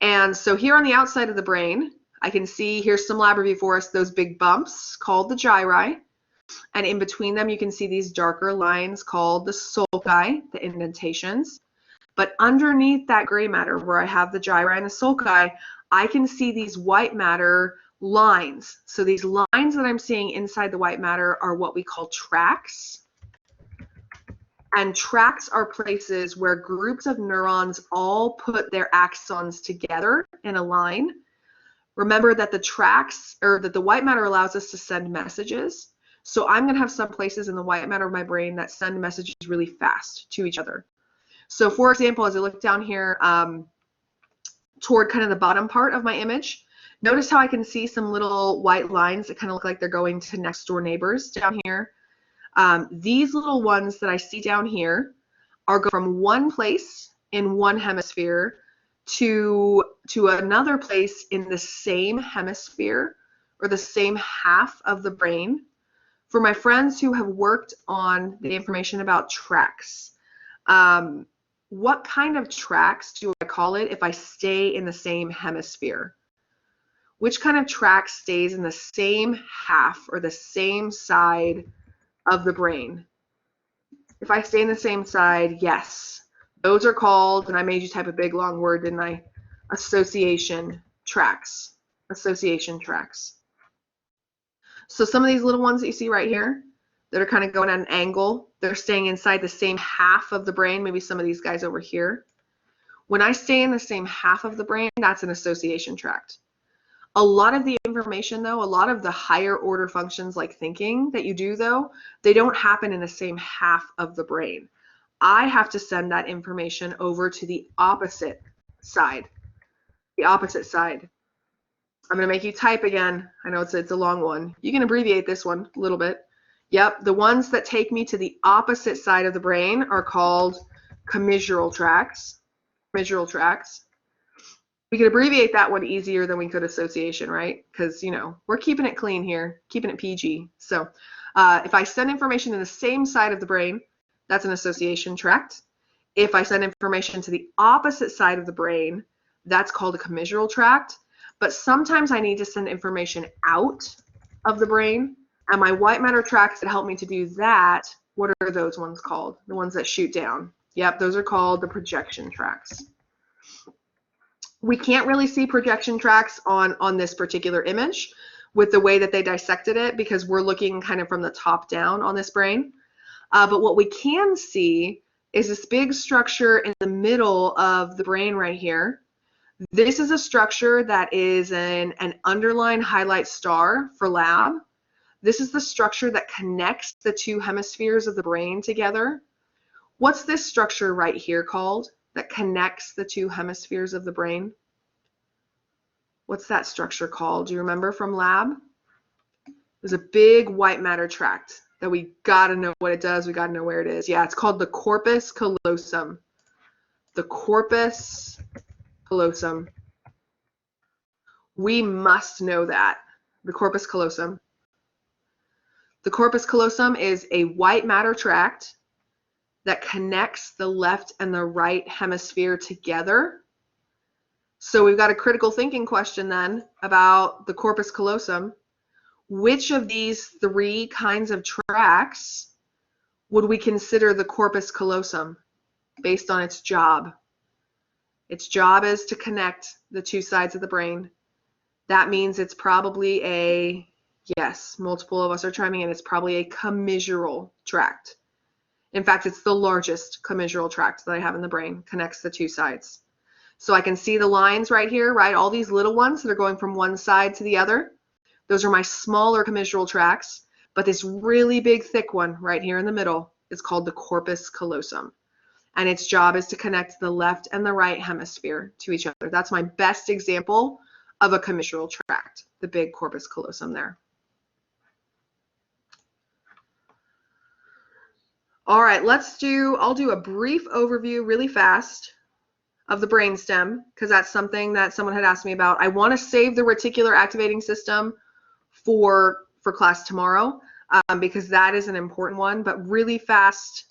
and so here on the outside of the brain, I can see, here's some lab review for us, those big bumps called the gyri, and in between them you can see these darker lines called the sulci, the indentations. But underneath that gray matter where I have the gyri and the sulci, I can see these white matter lines. So these lines that I'm seeing inside the white matter are what we call tracks. And tracks are places where groups of neurons all put their axons together in a line. Remember that the tracks, or that the white matter allows us to send messages. So I'm going to have some places in the white matter of my brain that send messages really fast to each other. So for example, as I look down here toward kind of the bottom part of my image, notice how I can see some little white lines that kind of look like they're going to next door neighbors down here. These little ones that I see down here are going from one place in one hemisphere to another place in the same hemisphere or the same half of the brain. For my friends who have worked on the information about tracks, what kind of tracks do I call it if I stay in the same hemisphere? Which kind of track stays in the same half or the same side of the brain? If I stay in the same side, yes. Those are called, and I made you type a big long word, didn't I? Association tracks. Association tracks. So some of these little ones that you see right here that are kind of going at an angle, they're staying inside the same half of the brain, maybe some of these guys over here. When I stay in the same half of the brain, that's an association tract. A lot of the information, though, a lot of the higher order functions like thinking that you do, though, they don't happen in the same half of the brain. I have to send that information over to the opposite side. The opposite side. I'm going to make you type again. I know it's a long one. You can abbreviate this one a little bit. Yep, the ones that take me to the opposite side of the brain are called commissural tracks. Commissural tracks. We could abbreviate that one easier than we could association, right? Because, you know, we're keeping it clean here, keeping it PG. So if I send information in the same side of the brain, that's an association tract. If I send information to the opposite side of the brain, that's called a commissural tract. but sometimes I need to send information out of the brain, and my white matter tracks that help me to do that, what are those ones called? The ones that shoot down. Yep, those are called the projection tracks. We can't really see projection tracks on this particular image with the way that they dissected it, because we're looking kind of from the top down on this brain. But what we can see is this big structure in the middle of the brain right here. This is a structure that is an underline highlight star for lab. This is the structure that connects the two hemispheres of the brain together. What's this structure right here called that connects the two hemispheres of the brain? What's that structure called? Do you remember from lab? There's a big white matter tract that we gotta know what it does. We gotta know where it is. Yeah, it's called the Corpus Callosum. The Corpus Callosum. We must know that. The Corpus Callosum. The Corpus Callosum is a white matter tract that connects the left and the right hemisphere together. So we've got a critical thinking question then about the Corpus Callosum. Which of these three kinds of tracks would we consider the Corpus Callosum based on its job? Its job is to connect the two sides of the brain. That means it's probably a, yes, multiple of us are chiming in, it's probably a commissural tract. In fact, it's the largest commissural tract that I have in the brain, connects the two sides. So I can see the lines right here, right? All these little ones that are going from one side to the other. Those are my smaller commissural tracts, but this really big thick one right here in the middle is called the Corpus Callosum. And its job is to connect the left and the right hemisphere to each other. That's my best example of a commissural tract, the big Corpus Callosum there. All right, I'll do a brief overview really fast of the brainstem, because that's something that someone had asked me about. I want to save the reticular activating system for class tomorrow, because that is an important one, but really fast,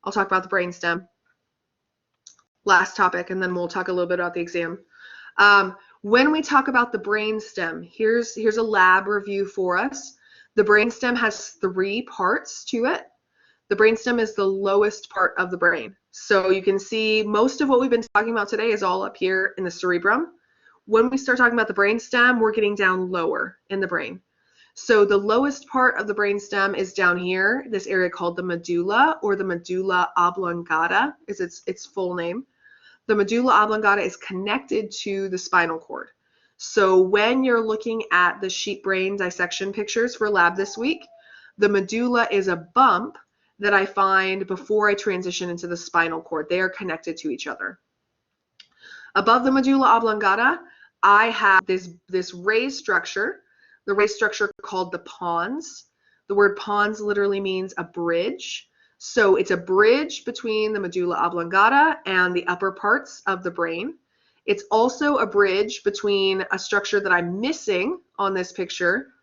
I'll talk about the brainstem. Last topic, and then we'll talk a little bit about the exam. When we talk about the brainstem, here's a lab review for us. The brainstem has three parts to it. The brainstem is the lowest part of the brain. So you can see most of what we've been talking about today is all up here in the cerebrum. When we start talking about the brainstem, we're getting down lower in the brain. So the lowest part of the brainstem is down here, this area called the medulla, or the medulla oblongata is its full name. The medulla oblongata is connected to the spinal cord. So when you're looking at the sheep brain dissection pictures for lab this week, the medulla is a bump that I find before I transition into the spinal cord. They are connected to each other. Above the medulla oblongata, I have this raised structure, the raised structure called the pons. The word pons literally means a bridge. So it's a bridge between the medulla oblongata and the upper parts of the brain. It's also a bridge between a structure that I'm missing on this picture.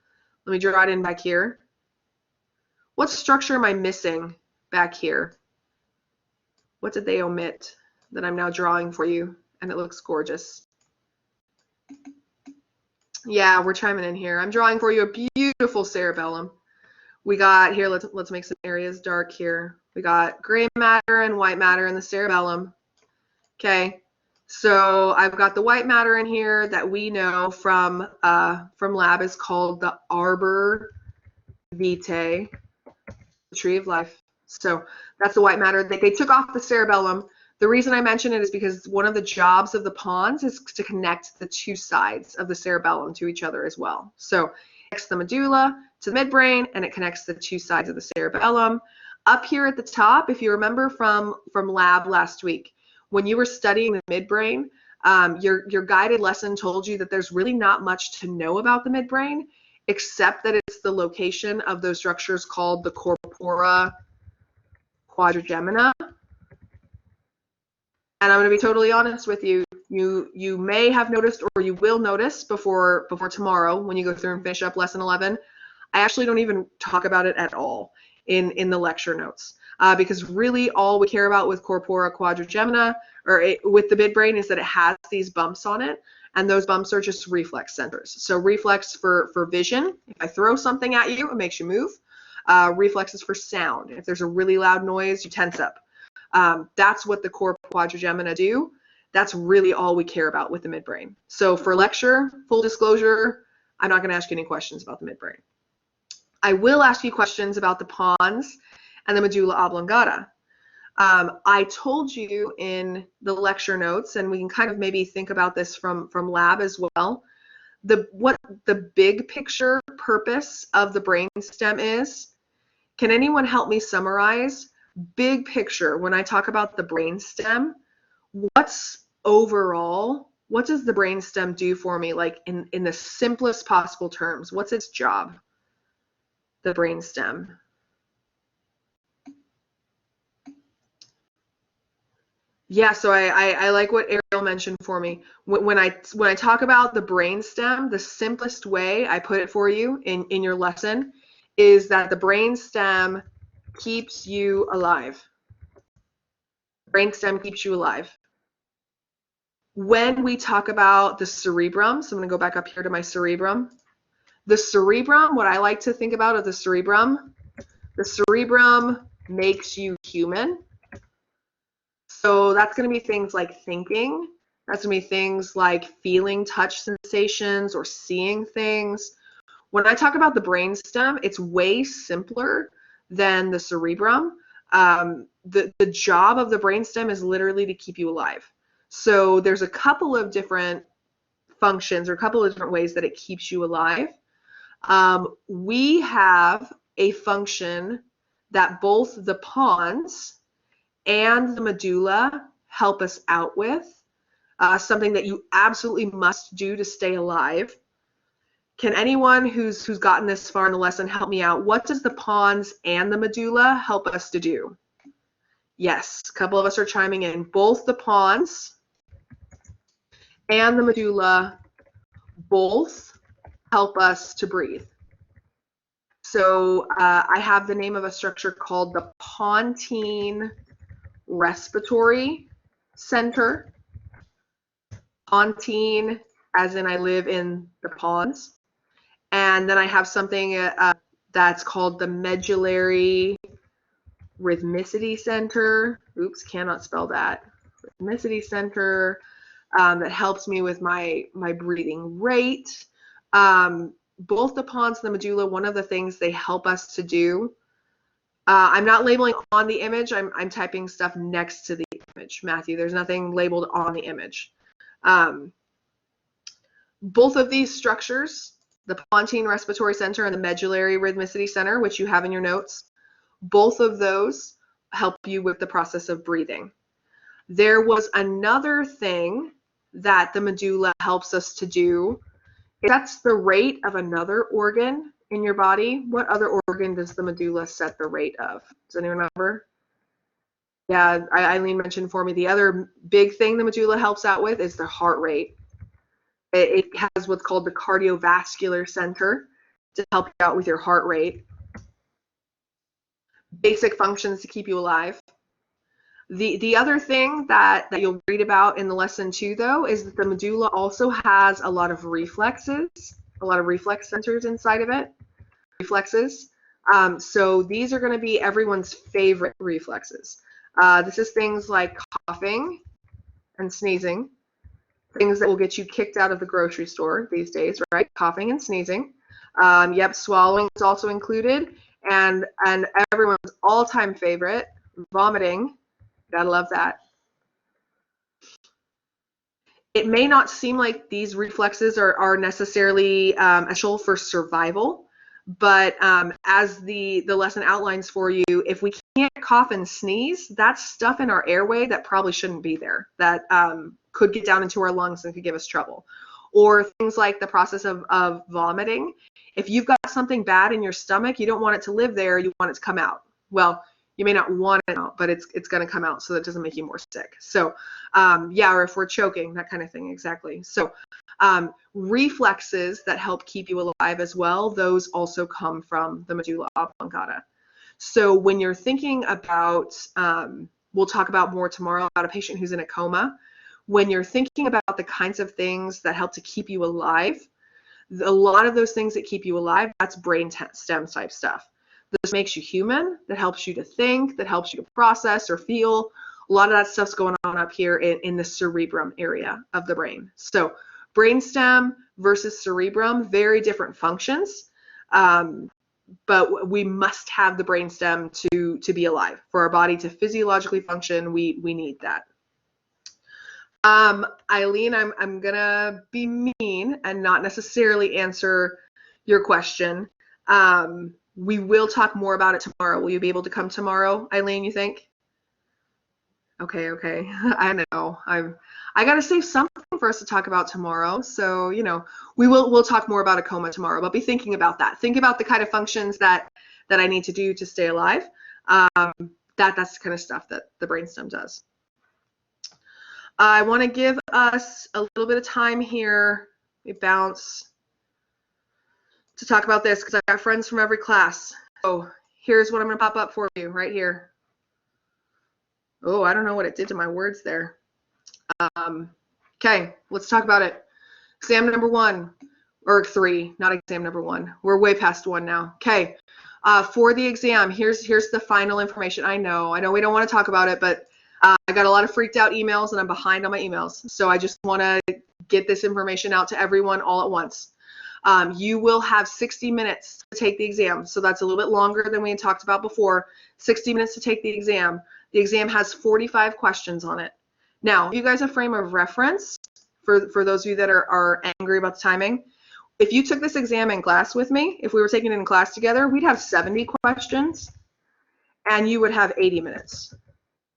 Let me draw it in back here. What structure am I missing back here? What did they omit that I'm now drawing for you? And it looks gorgeous. Yeah, we're chiming in here. I'm drawing for you a beautiful cerebellum. We got here, let's make some areas dark here. We got gray matter and white matter in the cerebellum. Okay, so I've got the white matter in here that we know from lab is called the arbor vitae, the tree of life. So that's the white matter. They took off the cerebellum. The reason I mention it is because one of the jobs of the pons is to connect the two sides of the cerebellum to each other as well. So it connects the medulla to the midbrain, and it connects the two sides of the cerebellum. Up here at the top, if you remember from lab last week, when you were studying the midbrain, your guided lesson told you that there's really not much to know about the midbrain, except that it's the location of those structures called the corpora quadrigemina. And I'm going to be totally honest with you. You may have noticed, or you will notice before tomorrow when you go through and finish up lesson 11, I actually don't even talk about it at all in the lecture notes, because really all we care about with corpora quadrigemina, or with the midbrain, is that it has these bumps on it. and those bumps are just reflex centers. So reflex for vision, if I throw something at you, it makes you move. Reflexes for sound. If there's a really loud noise, you tense up. That's what the core quadrigemina do. That's really all we care about with the midbrain. So for lecture, full disclosure, I'm not going to ask you any questions about the midbrain. I will ask you questions about the pons and the medulla oblongata. I told you in the lecture notes, and we can kind of maybe think about this from lab as well, what the big picture purpose of the brainstem is. Can anyone help me summarize? Big picture, when I talk about the brainstem, what's overall, what does the brainstem do for me, like in the simplest possible terms? What's its job, the brainstem? Yeah, so I like what Ariel mentioned for me. When I talk about the brainstem, the simplest way I put it for you in your lesson is that the brainstem keeps you alive. Brainstem keeps you alive. When we talk about the cerebrum, so I'm going to go back up here to my cerebrum. The cerebrum, what I like to think about of the cerebrum makes you human. So that's going to be things like thinking. That's going to be things like feeling touch sensations or seeing things. When I talk about the brainstem, it's way simpler than the cerebrum. The job of the brainstem is literally to keep you alive. So there's a couple of different functions or a couple of different ways that it keeps you alive. We have a function that both the pons and the medulla help us out with, something that you absolutely must do to stay alive. Can anyone who's gotten this far in the lesson help me out? What does the pons and the medulla help us to do? Yes, a couple of us are chiming in. Both the pons and the medulla both help us to breathe. So I have the name of a structure called the pontine respiratory center. Pontine, as in I live in the pons. And then I have something that's called the medullary rhythmicity center. Oops, cannot spell that. Rhythmicity center that helps me with my breathing rate. Both the pons and the medulla, one of the things they help us to do, I'm not labeling on the image, I'm typing stuff next to the image, Matthew. There's nothing labeled on the image. Both of these structures, the pontine respiratory center and the medullary rhythmicity center, which you have in your notes, both of those help you with the process of breathing. There was another thing that the medulla helps us to do. That's the rate of another organ in your body. What other organ does the medulla set the rate of? Does anyone remember? Yeah, Eileen mentioned for me the other big thing the medulla helps out with is the heart rate. It has what's called the cardiovascular center to help you out with your heart rate. Basic functions to keep you alive. The other thing that you'll read about in the lesson too, though, is that the medulla also has a lot of reflexes, a lot of reflex centers inside of it. Reflexes. So these are going to be everyone's favorite reflexes. This is things like coughing and sneezing, things that will get you kicked out of the grocery store these days, right? Coughing and sneezing. Yep, swallowing is also included, and everyone's all-time favorite, vomiting. Gotta love that. It may not seem like these reflexes are necessarily essential for survival, but as the lesson outlines for you, if we can't cough and sneeze, that's stuff in our airway that probably shouldn't be there, that could get down into our lungs and could give us trouble. Or things like the process of vomiting. If you've got something bad in your stomach, you don't want it to live there, you want it to come out. Well, you may not want it out, but it's going to come out so that it doesn't make you more sick. So yeah, or if we're choking, that kind of thing, exactly. So reflexes that help keep you alive as well, those also come from the medulla oblongata. So when you're thinking about, we'll talk about more tomorrow about a patient who's in a coma. when you're thinking about the kinds of things that help to keep you alive, a lot of those things that keep you alive, that's brain stem type stuff. This makes you human, that helps you to think, that helps you to process or feel. A lot of that stuff's going on up here in the cerebrum area of the brain. So brainstem versus cerebrum, very different functions, but we must have the brainstem to be alive. For our body to physiologically function, we need that. Eileen, I'm gonna be mean and not necessarily answer your question. We will talk more about it tomorrow. Will you be able to come tomorrow, Eileen, you think? Okay. I know. I gotta save something for us to talk about tomorrow. So, you know, we'll talk more about a coma tomorrow, but be thinking about that. Think about the kind of functions that I need to do to stay alive. That's the kind of stuff that the brainstem does. I want to give us a little bit of time here. Let me bounce to talk about this because I've got friends from every class. So here's what I'm going to pop up for you right here. Oh, I don't know what it did to my words there. Okay, let's talk about it. Exam number 1, or 3, not exam number 1. We're way past 1 now. Okay, for the exam, here's the final information. I know we don't want to talk about it, but I got a lot of freaked out emails and I'm behind on my emails. So I just want to get this information out to everyone all at once. You will have 60 minutes to take the exam. So that's a little bit longer than we had talked about before. 60 minutes to take the exam. The exam has 45 questions on it. Now, you guys have a frame of reference for those of you that are angry about the timing. If you took this exam in class with me, if we were taking it in class together, we'd have 70 questions and you would have 80 minutes.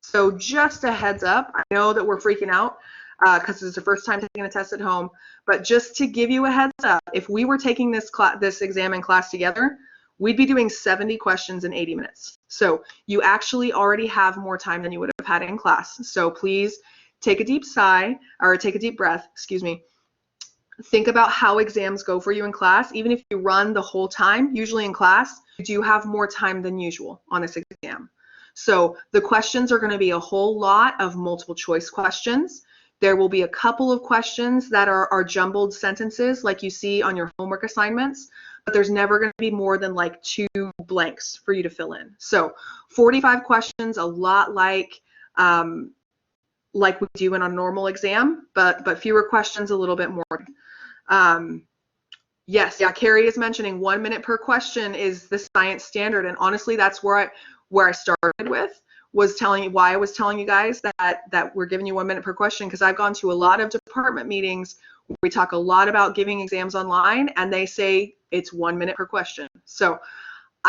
So just a heads up, I know that we're freaking out because it's the first time taking a test at home, but just to give you a heads up, if we were taking this exam in class together, we'd be doing 70 questions in 80 minutes. So you actually already have more time than you would have had in class. So please take a deep sigh, or take a deep breath, excuse me. Think about how exams go for you in class. Even if you run the whole time, usually in class, you do have more time than usual on this exam. So the questions are going to be a whole lot of multiple choice questions. There will be a couple of questions that are jumbled sentences like you see on your homework assignments, but there's never going to be more than like 2 blanks for you to fill in. So 45 questions, a lot like we do in a normal exam, but fewer questions, a little bit more. Yes, yeah, Carrie is mentioning 1 minute per question is the science standard, and honestly, that's where I started with, was telling you guys that we're giving you 1 minute per question, because I've gone to a lot of department meetings where we talk a lot about giving exams online, and they say it's 1 minute per question. So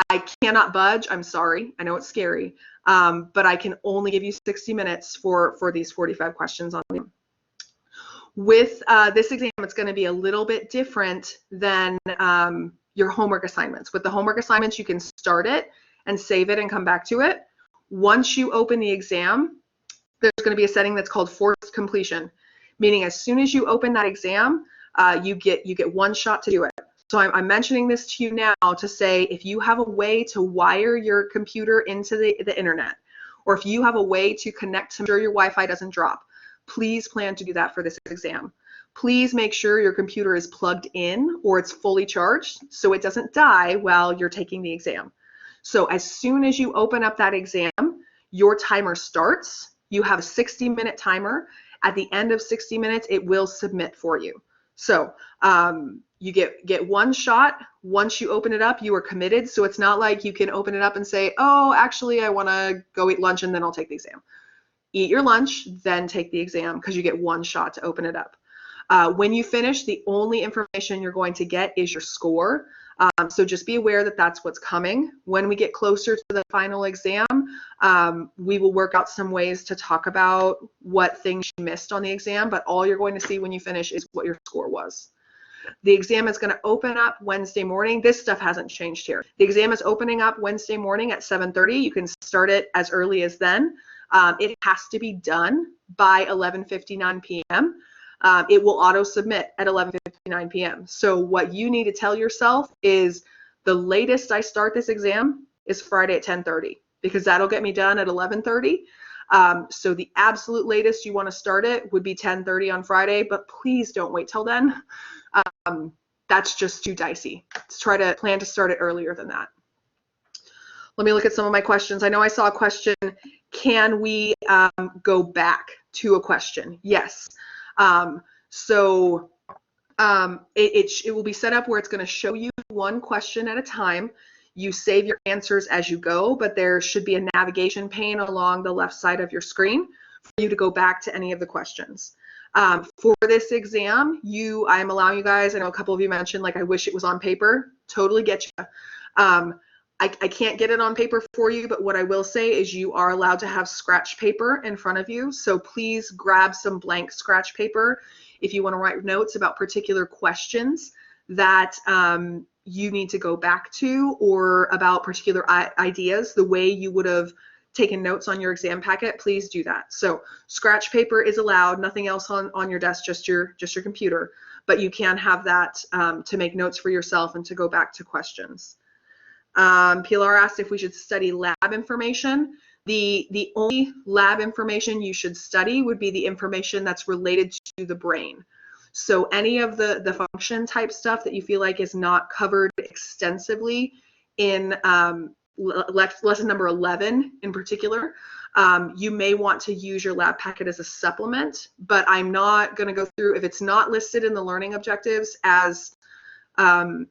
I cannot budge. I'm sorry. I know it's scary, but I can only give you 60 minutes for these 45 questions on them. With this exam, it's going to be a little bit different than your homework assignments. With the homework assignments, you can start it and save it and come back to it. Once you open the exam, there's going to be a setting that's called forced completion, meaning as soon as you open that exam, you get 1 shot to do it. So I'm mentioning this to you now to say, if you have a way to wire your computer into the internet, or if you have a way to connect to make sure your Wi-Fi doesn't drop, please plan to do that for this exam. Please make sure your computer is plugged in or it's fully charged so it doesn't die while you're taking the exam. So as soon as you open up that exam, your timer starts. You have a 60-minute timer. At the end of 60 minutes, it will submit for you. So you get 1 shot. Once you open it up, you are committed. So it's not like you can open it up and say, oh, actually, I want to go eat lunch and then I'll take the exam. Eat your lunch, then take the exam, because you get 1 shot to open it up. When you finish, the only information you're going to get is your score. So just be aware that that's what's coming. When we get closer to the final exam, we will work out some ways to talk about what things you missed on the exam, but all you're going to see when you finish is what your score was. The exam is going to open up Wednesday morning. This stuff hasn't changed here. The exam is opening up Wednesday morning at 7:30. You can start it as early as then. It has to be done by 11:59 p.m. It will auto-submit at 11:59 p.m. So what you need to tell yourself is the latest I start this exam is Friday at 10:30, because that'll get me done at 11:30. So the absolute latest you want to start it would be 10:30 on Friday, but please don't wait till then. That's just too dicey. Let's try to plan to start it earlier than that. Let me look at some of my questions. I know I saw a question, can we go back to a question? Yes. It will be set up where it's going to show you one question at a time. You save your answers as you go, but there should be a navigation pane along the left side of your screen for you to go back to any of the questions. For this exam, I'm allowing you guys, I know a couple of you mentioned, like, I wish it was on paper. Totally get you. I can't get it on paper for you, but what I will say is you are allowed to have scratch paper in front of you. So please grab some blank scratch paper if you want to write notes about particular questions that you need to go back to, or about particular ideas, the way you would have taken notes on your exam packet. Please do that. So scratch paper is allowed, nothing else on your desk, just your computer, but you can have that to make notes for yourself and to go back to questions. Pilar asked if we should study lab information. The only lab information you should study would be the information that's related to the brain. So any of the function type stuff that you feel like is not covered extensively in lesson number 11 in particular, you may want to use your lab packet as a supplement, but I'm not going to go through, if it's not listed in the learning objectives as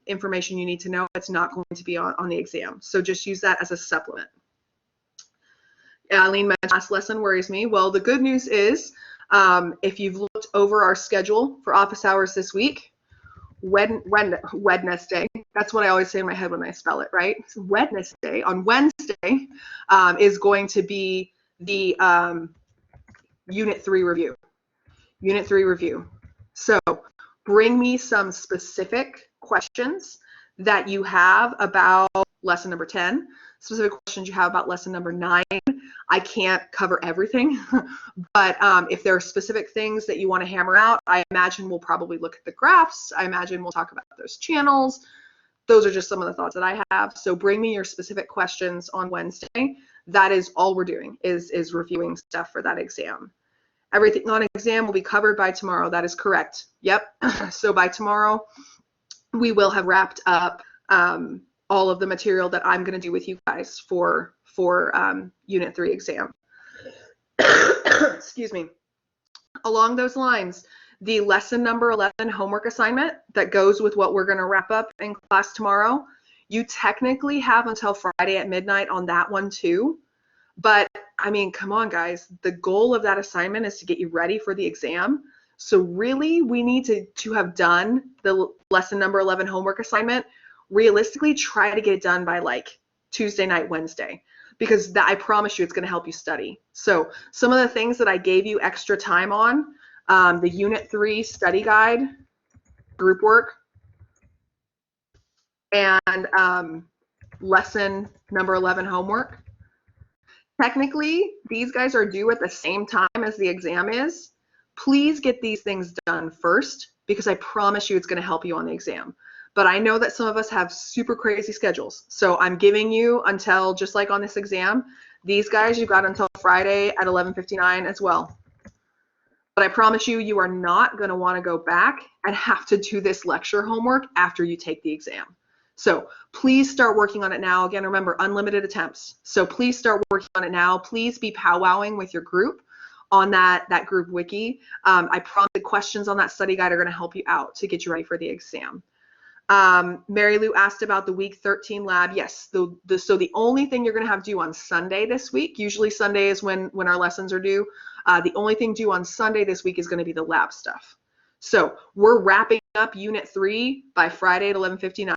information you need to know, it's not going to be on the exam. So just use that as a supplement. Eileen mentioned last lesson worries me. Well, the good news is if you've looked over our schedule for office hours this week, Wednesday, that's what I always say in my head when I spell it, right? So Wednesday, on Wednesday is going to be the Unit 3 review. Unit 3 review. So bring me some specific questions that you have about lesson number 10, specific questions you have about lesson number 9. I can't cover everything, but if there are specific things that you want to hammer out, I imagine we'll probably look at the graphs. I imagine we'll talk about those channels. Those are just some of the thoughts that I have. So bring me your specific questions on Wednesday. That is all we're doing, is reviewing stuff for that exam. Everything on exam will be covered by tomorrow. That is correct. Yep. So by tomorrow, we will have wrapped up all of the material that I'm going to do with you guys for Unit 3 exam. Excuse me. Along those lines, the lesson number 11 homework assignment that goes with what we're going to wrap up in class tomorrow, you technically have until Friday at midnight on that one too. But I mean, come on, guys. The goal of that assignment is to get you ready for the exam. So really, we need to have done the lesson number 11 homework assignment. Realistically, try to get it done by like Tuesday night, Wednesday, because I promise you it's going to help you study. So some of the things that I gave you extra time on, the Unit 3 study guide, group work, and lesson number 11 homework. Technically, these guys are due at the same time as the exam is. Please get these things done first, because I promise you it's going to help you on the exam. But I know that some of us have super crazy schedules. So I'm giving you until, just like on this exam, these guys, you've got until Friday at 11:59 as well. But I promise you, you are not going to want to go back and have to do this lecture homework after you take the exam. So please start working on it now. Again, remember, unlimited attempts. So please start working on it now. Please be powwowing with your group on that group wiki. I promise the questions on that study guide are going to help you out to get you ready for the exam. Mary Lou asked about the week 13 lab. Yes, so the only thing you're going to have due on Sunday this week, usually Sunday is when our lessons are due. The only thing due on Sunday this week is going to be the lab stuff. So we're wrapping up Unit 3 by Friday at 11:59.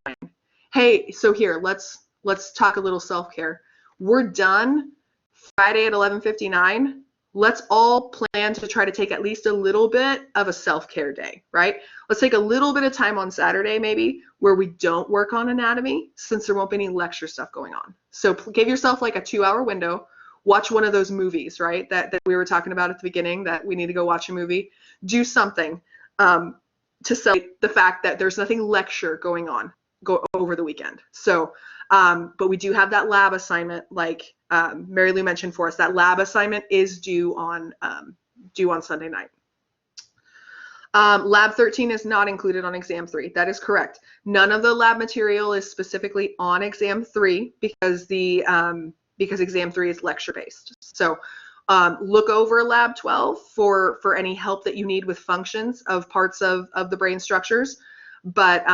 Hey, so here, let's talk a little self-care. We're done Friday at 11:59. Let's all plan to try to take at least a little bit of a self-care day, right? Let's take a little bit of time on Saturday maybe where we don't work on anatomy, since there won't be any lecture stuff going on. So give yourself like a 2-hour window. Watch one of those movies, right, that we were talking about at the beginning, that we need to go watch a movie. Do something to celebrate the fact that there's nothing lecture going on over the weekend. So, but we do have that lab assignment like Mary Lou mentioned for us, that lab assignment is due on Sunday night. Lab 13 is not included on exam 3. That is correct. None of the lab material is specifically on exam 3 because exam 3 is lecture based. So look over lab 12 for any help that you need with functions of parts of the brain structures, but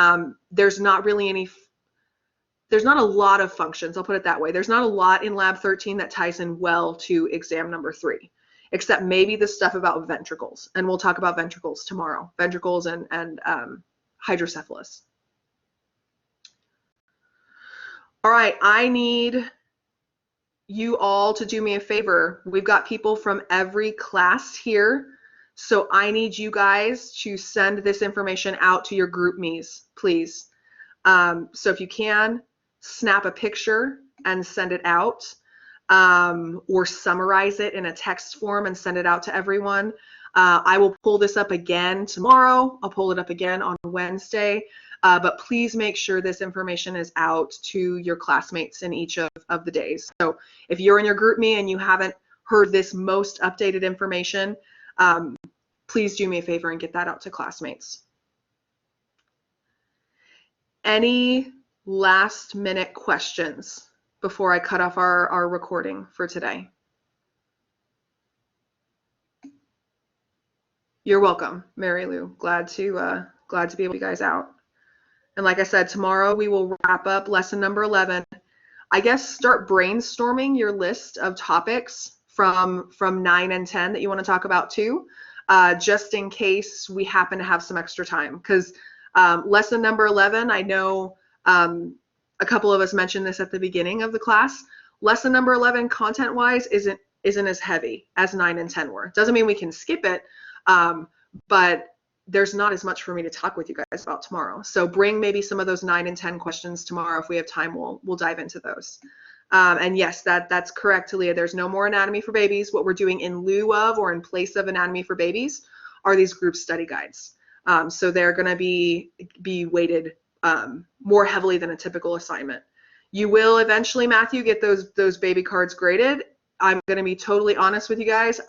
there's not a lot of functions, I'll put it that way. There's not a lot in lab 13 that ties in well to exam number 3, except maybe the stuff about ventricles, and we'll talk about ventricles tomorrow, ventricles and hydrocephalus. All right, I need you all to do me a favor. We've got people from every class here, so I need you guys to send this information out to your group me's, please. So if you can, snap a picture and send it out, or summarize it in a text form and send it out to everyone. I will pull this up again tomorrow. I'll pull it up again on Wednesday. But please make sure this information is out to your classmates in each of the days. So if you're in your group me and you haven't heard this most updated information, please do me a favor and get that out to classmates. Any last minute questions before I cut off our recording for today? You're welcome, Mary Lou. Glad to be able to get you guys out. And like I said, tomorrow we will wrap up lesson number 11. I guess start brainstorming your list of topics from 9 and 10 that you want to talk about too, just in case we happen to have some extra time. Because lesson number 11, I know a couple of us mentioned this at the beginning of the class. Lesson number 11, content-wise, isn't as heavy as 9 and 10 were. Doesn't mean we can skip it, but there's not as much for me to talk with you guys about tomorrow. So bring maybe some of those 9 and 10 questions tomorrow. If we have time, we'll dive into those. And yes, that's correct, Talia. There's no more anatomy for babies. What we're doing in lieu of or in place of anatomy for babies are these group study guides. So they're going to be weighted more heavily than a typical assignment. You will eventually, Matthew, get those baby cards graded. I'm going to be totally honest with you guys.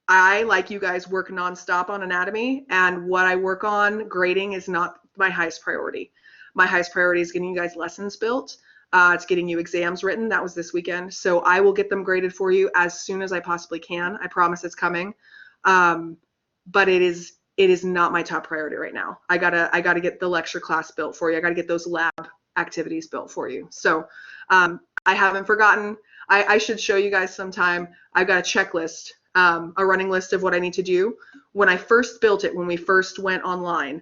I, like you guys, work nonstop on anatomy, and what I work on, grading, is not my highest priority. My highest priority is getting you guys lessons built. It's getting you exams written. That was this weekend. So I will get them graded for you as soon as I possibly can. I promise it's coming. But it is not my top priority right now. I gotta get the lecture class built for you. I gotta get those lab activities built for you. So I haven't forgotten. I should show you guys sometime. I've got a checklist. A running list of what I need to do. When I first built it, when we first went online,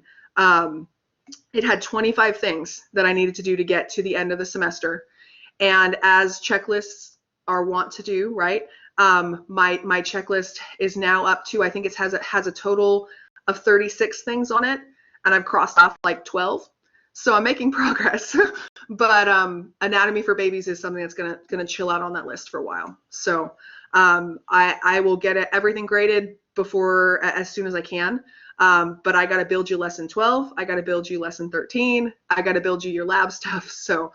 it had 25 things that I needed to do to get to the end of the semester. And as checklists are wont to do, right? My checklist is now up to, I think it has a total of 36 things on it, and I've crossed off like 12. So I'm making progress. But anatomy for babies is something that's gonna chill out on that list for a while. So I will get everything graded as soon as I can. But I got to build you lesson 12. I got to build you lesson 13. I got to build you your lab stuff. So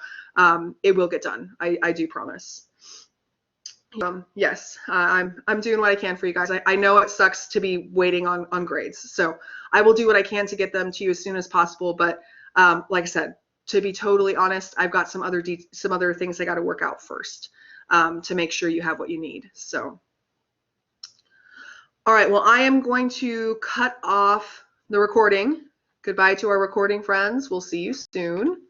it will get done. I do promise. Yes, I'm doing what I can for you guys. I know it sucks to be waiting on grades. So I will do what I can to get them to you as soon as possible. But like I said, to be totally honest, I've got some other things I got to work out first. To make sure you have what you need. So, all right, well, I am going to cut off the recording. Goodbye to our recording friends. We'll see you soon.